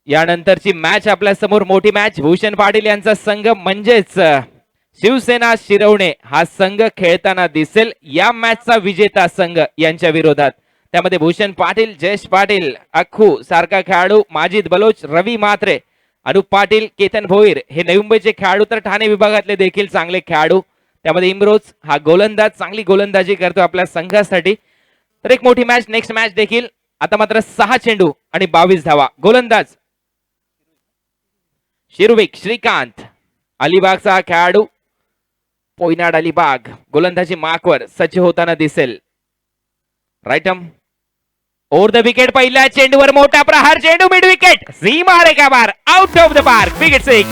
यानंतरची मॅच आपल्या समोर मोठी मॅच. भूषण पाटील यांचा संघ म्हणजेच शिवसेना शिरवणे हा संघ खेळताना दिसेल या मॅचचा विजेता संघ यांच्या विरोधात. त्यामध्ये भूषण पाटील, जयेश पाटील, अख्खू सारखा खेळाडू, माजिद बलोच, रवी म्हात्रे, अनुप पाटील, केतन भोईर हे नवी मुंबईचे खेळाडू. तर ठाणे विभागातले देखील चांगले खेळाडू. त्यामध्ये इम्रोज हा गोलंदाज चांगली गोलंदाजी करतो आपल्या संघासाठी. तर एक मोठी मॅच. नेक्स्ट मॅच देखील. आता मात्र 6 चेंडू आणि 22 धावा. गोलंदाज शिरविक श्रीकांत, अलिबागचा खेळाडू, पोयनाड अलिबाग. गोलंदाजी मार्कवर सज्ज होताना दिसेल. राईटम ओव्हर द विकेट. पहिल्या चेंडूवर मोठा प्रहार. चेंडू mid wicket. Seema Rekha bar. Out of the park. Wicket 6.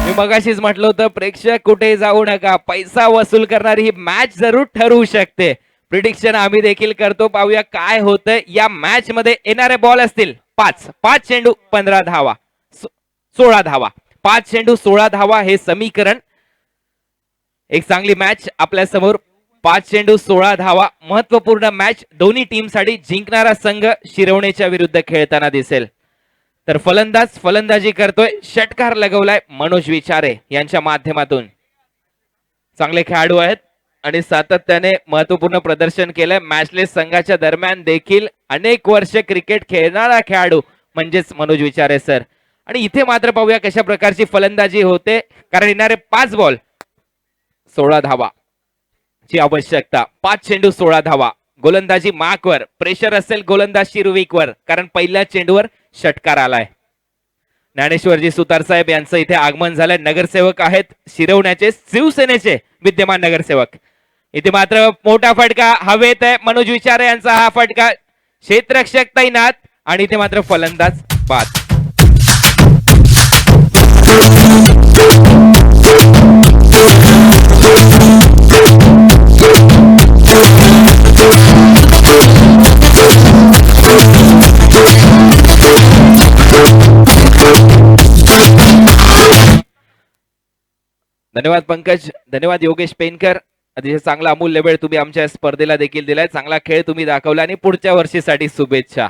मी मगाशीच म्हटलं होतं प्रेक्षक कुठे जाऊ नका. पैसा वसूल करणारी ही मॅच जरूर ठरवू शकते. प्रिडिक्शन आम्ही देखील करतो. पाहूया काय होतं या मॅच मध्ये. येणारे बॉल असतील 5 चेंडू 15 धावा. 16 धावा. 5 चेंडू 16 धावा हे समीकरण. एक चांगली मॅच आपल्या समोर. 5 चेंडू 16 धावा. महत्वपूर्ण मॅच. दोन्ही टीम साठी जिंकणारा संघ शिरवणेच्या विरुद्ध खेळताना दिसेल. तर फलंदाजी करतोय. षटकार लगवलाय मनोज विचारे यांच्या माध्यमातून. चांगले खेळाडू आहेत आणि सातत्याने महत्वपूर्ण प्रदर्शन केलंय. मॅचलेस संघाच्या दरम्यान देखील अनेक वर्ष क्रिकेट खेळणारा खेळाडू म्हणजेच मनोज विचारे सर. आणि इथे मात्र पाहूया कशा प्रकारची फलंदाजी होते, कारण येणारे 5 बॉल 16 धावा ची आवश्यकता. 5 चेंडू 16 धावा. गोलंदाजी मार्कवर, प्रेशर असेल गोलंदाज शिरविकवर, कारण पहिल्या चेंडूवर षटकार आलाय. ज्ञानेश्वरजी सुतार साहेब यांचं इथे आगमन झालंय. नगरसेवक आहेत शिरवण्याचे, शिवसेनेचे विद्यमान नगरसेवक. इथे मात्र मोठा फटका हवेत आहे. मनोज विचारे यांचा हा फटका, क्षेत्ररक्षक तैनात आणि इथे मात्र फलंदाज बाद. धन्यवाद पंकज, धन्यवाद योगेश पेनकर. अतिशय चांगला अमूल्य वेळ तुम्ही आमच्या स्पर्धेला देखील दिलाय. चांगला खेळ तुम्ही दाखवला आणि पुढच्या वर्षीसाठी शुभेच्छा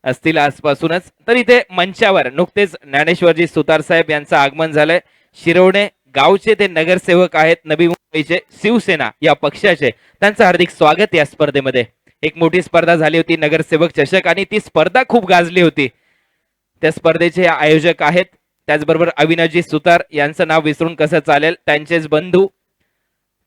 असतील आजपासूनच. तर इथे मंचावर नुकतेच ज्ञानेश्वरजी सुतार साहेब यांचं आगमन झालंय. शिरवणे गावचे ते नगरसेवक आहेत, नवी मुंबईचे, शिवसेना या पक्षाचे. त्यांचं हार्दिक स्वागत या स्पर्धेमध्ये. एक मोठी स्पर्धा झाली होती नगरसेवक चषक आणि ती स्पर्धा खूप गाजली होती. त्या स्पर्धेचे आयोजक आहेत, त्याचबरोबर अविनाशजी सुतार यांचं नाव विसरून कसं चालेल, त्यांचेच बंधू.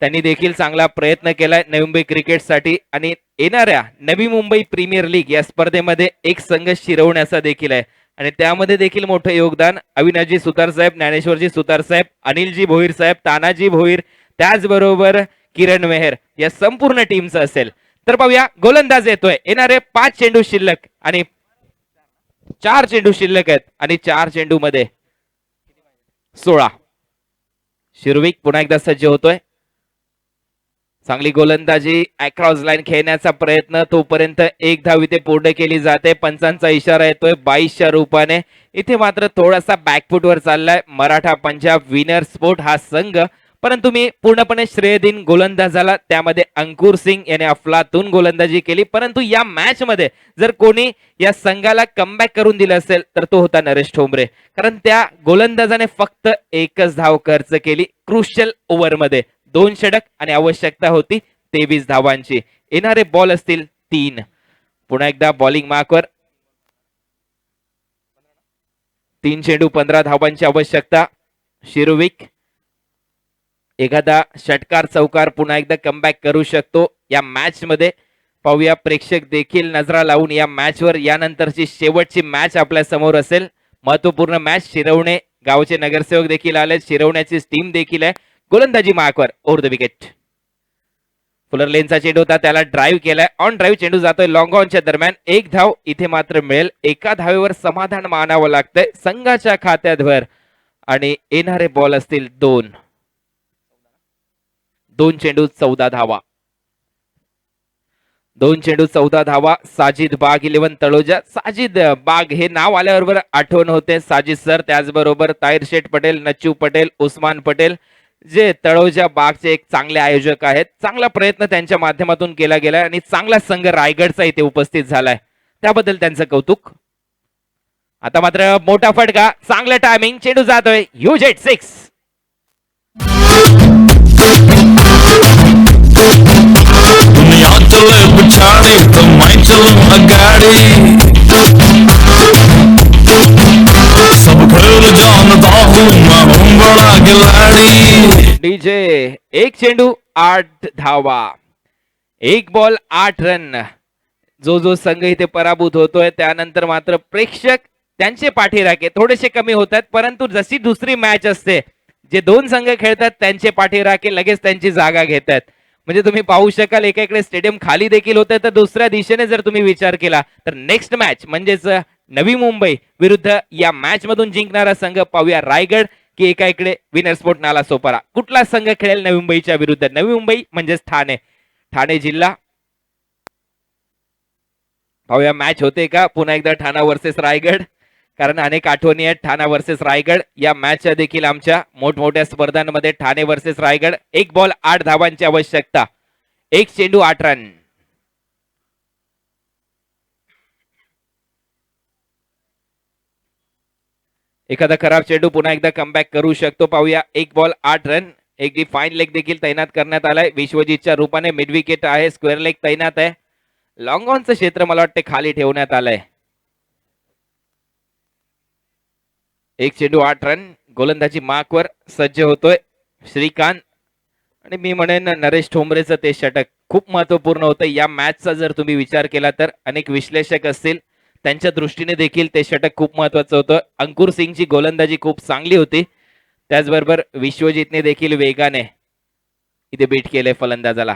त्यांनी देखील चांगला प्रयत्न केलाय नवी मुंबई क्रिकेटसाठी आणि येणाऱ्या नवी मुंबई प्रीमियर लीग या स्पर्धेमध्ये एक संघ शिरवण्याचा देखील आहे आणि त्यामध्ये देखील मोठं योगदान अविनाशजी सुतार साहेब, ज्ञानेश्वरजी सुतार साहेब, अनिलजी भोईर साहेब, तानाजी भोईर, त्याचबरोबर किरण मेहर या संपूर्ण टीमचं असेल. तर पाहूया गोलंदाज येतोय. येणारे 5 चेंडू शिल्लक आणि 4 चेंडू शिल्लक आहेत आणि 4 चेंडू मध्ये 16. शिरविक पुन्हा एकदा सज्ज होतोय. चांगली गोलंदाजी, अक्रॉस लाईन खेळण्याचा प्रयत्न, तोपर्यंत एक धाव इथे पूर्ण केली जाते. पंचांचा इशारा येतोय 22च्या रूपाने. इथे मात्र थोडासा बॅकफुटवर चाललाय मराठा पंजाब विनर स्पोर्ट हा संघ, परंतु मी पूर्णपणे श्रेय देईन गोलंदाजाला. त्यामध्ये अंकुर सिंग याने अफलातून गोलंदाजी केली, परंतु या मॅच मध्ये जर कोणी या संघाला कमबॅक करून दिलं असेल तर तो होता नरेश ठोंबरे, कारण त्या गोलंदाजाने फक्त एकच धाव खर्च केली क्रुशियल ओव्हर मध्ये. 2 षटक आणि आवश्यकता होती 23 धावांची. येणारे बॉल असतील 3. पुन्हा एकदा बॉलिंग मार्कवर 3 चेंडू 15 धावांची आवश्यकता. शिरविक एखादा षटकार चौकार पुन्हा एकदा कमबॅक करू शकतो या मॅच मध्ये. पाहूया प्रेक्षक देखील नजरा लावून या मॅच वर. यानंतरची शेवटची मॅच आपल्या समोर असेल, महत्वपूर्ण मॅच. शिरवणे गावचे नगरसेवक देखील आले, शिरवण्याची टीम देखील आहे. गोलंदाजी मार्कवर ओव्हर द विकेट. फुलर लेनचा चेंडू होता, त्याला ड्राईव्ह केलाय. ऑन ड्राईव्ह चेंडू जातोय लॉंग ऑनच्या दरम्यान. 1 धाव इथे मात्र मिळेल. एका धावेवर समाधान मानावं लागतंय संघाच्या खात्यावर आणि येणारे बॉल असतील 2. 2 चेंडू 14 धावा. 2 चेंडू 14 धावा. साजिद बाग 11 तळोजा. साजिद बाग हे नाव आल्याबरोबर आठवण होते साजिद सर, त्याचबरोबर ताहिर शेठ पटेल, नच्चू पटेल, उस्मान पटेल, जे तळोजा बागचे एक चांगले आयोजक आहेत. चांगला प्रयत्न त्यांच्या माध्यमातून केला गेलाय आणि चांगला संघ रायगडचा इथे उपस्थित झालाय, त्याबद्दल त्यांचं कौतुक. आता मात्र मोठा फटका, चांगलं टायमिंग, चेंडू जातोय ह्यूज एट 6. दुनिया चले पिछाड़ी तो मैं चलूं अगाड़ी, सब खेल जानता हूँ मैं हूँ बड़ा खिलाड़ी. डीजे 1 चेंडू 8 धावा. 1 बॉल 8 रन. जो संघ इथे पराभूत होतोय त्यानंतर मात्र प्रेक्षक त्यांचे पाठीराखे थोडेसे कमी होत आहेत, परंतु जशी दुसरी मॅच असते जे 2 संघ खेळतात त्यांचे पाठीराखे लगेच त्यांची जागा घेत आहेत. म्हणजे तुम्ही पाहू शकाल एकेकडे स्टेडियम खाली देखील होते, तर दुसऱ्या दिशेने जर तुम्ही विचार केला तर नेक्स्ट मॅच म्हणजेच नवी मुंबई विरुद्ध या मॅच मधून जिंकणारा संघ पाहूया रायगड की एका इकडे विनर स्पोर्ट नाला सोपारा. कुठला संघ खेळेल नवी मुंबईच्या विरुद्ध? नवी मुंबई म्हणजेच ठाणे जिल्हा. पाहूया मॅच होते का पुन्हा एकदा ठाणा वर्सेस रायगड, कारण अनेक आठवणी आहेत ठाणा वर्सेस रायगड या मॅचच्या देखील आमच्या मोठमोठ्या स्पर्धांमध्ये. ठाणे वर्सेस रायगड. 1 बॉल 8 धावांची आवश्यकता. 1 चेंडू 8 रन. एखादा खराब चेंडू पुन्हा एकदा कमबॅक करू शकतो. पाहूया 1 बॉल 8 रन. एक डिफाईन लेग देखील तैनात करण्यात आलाय विश्वजीतच्या रूपाने. मिड विकेट आहे, स्क्वेअर लेग तैनात आहे. लॉंग ऑनचं क्षेत्र मला वाटते खाली ठेवण्यात आलंय. एक चेंडू 8 रन. गोलंदाजी मार्कवर सज्ज होतोय श्रीकांत. आणि मी म्हणेन नरेश ठोंबरेचं ते षटक खूप महत्वपूर्ण होतं या मॅचचा. जर तुम्ही विचार केला तर अनेक विश्लेषक असतील त्यांच्या दृष्टीने देखील ते षटक खूप महत्वाचं होतं. अंकुर सिंगची गोलंदाजी खूप चांगली होती. त्याचबरोबर विश्वजितने देखील वेगाने इथे बीट केले फलंदाजाला.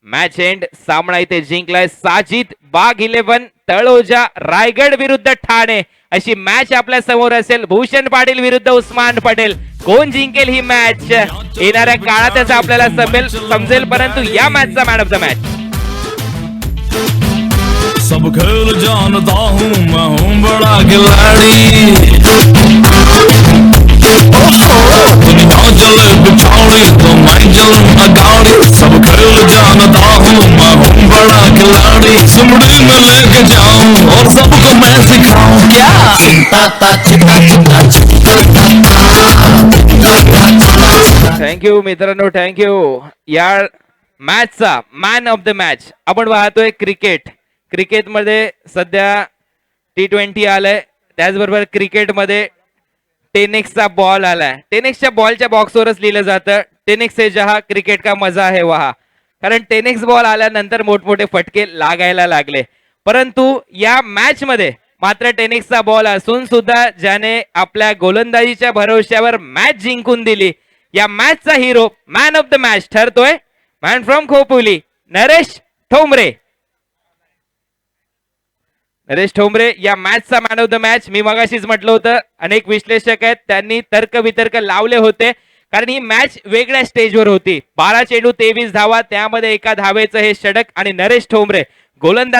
Match end. सामना इथे जिंकलाय साजिद. बाग 11 तळोजा रायगड विरुद्ध ठाणे अशी मॅच आपल्या समोर असेल. भूषण पाटील विरुद्ध उस्मान पटेल. कोण जिंकेल ही मॅच येणाऱ्या काळातच आपल्याला समजेल. परंतु या मॅचचा मॅन ऑफ द मॅच सब खेल जानता हूँ मैं हूँ बड़ा खिलाड़ी दुनिया चले पिछाड़ी तो मैं चलूँ अगाड़ी सब खेल जानता हूँ मैं हूँ बड़ा खिलाड़ी सुमड़ी में लेके जाऊँ और सबको मैं सिखाऊँ क्या थँक्यू मित्रांनो, थँक्यू. या मॅचचा मॅन ऑफ द मॅच आपण पाहतोय क्रिकेटमध्ये सध्या T20 आलाय. त्याचबरोबर क्रिकेटमध्ये टेनिक्सचा बॉल आलाय. टेनिक्सच्या बॉलच्या बॉक्सवरच लिहिलं जातं टेनिक्स से जहा क्रिकेट का मजा है वहा. कारण टेनिक्स बॉल आल्यानंतर मोठमोठे फटके लागायला लागले. परंतु या मॅच मध्ये मात्र टेनिक्सचा बॉल असून सुद्धा ज्याने आपल्या गोलंदाजीच्या भरोश्यावर मॅच जिंकून दिली. या मॅचचा hero man of the match ठरतोय मॅन फ्रॉम खोपोली नरेश ठोंबरे. नरेश ठोंबरे या मॅचचा मॅन ऑफ द मॅच. मी मगाशीच म्हटलं होतं अनेक विश्लेषक आहेत त्यांनी तर्क वितर्क लावले होते कारण ही मॅच वेगळ्या स्टेजवर होती. 12 चेंडू 23 धावा त्यामध्ये एका धावेचं हे षटक आणि नरेश ठोंबरे गोलंदाज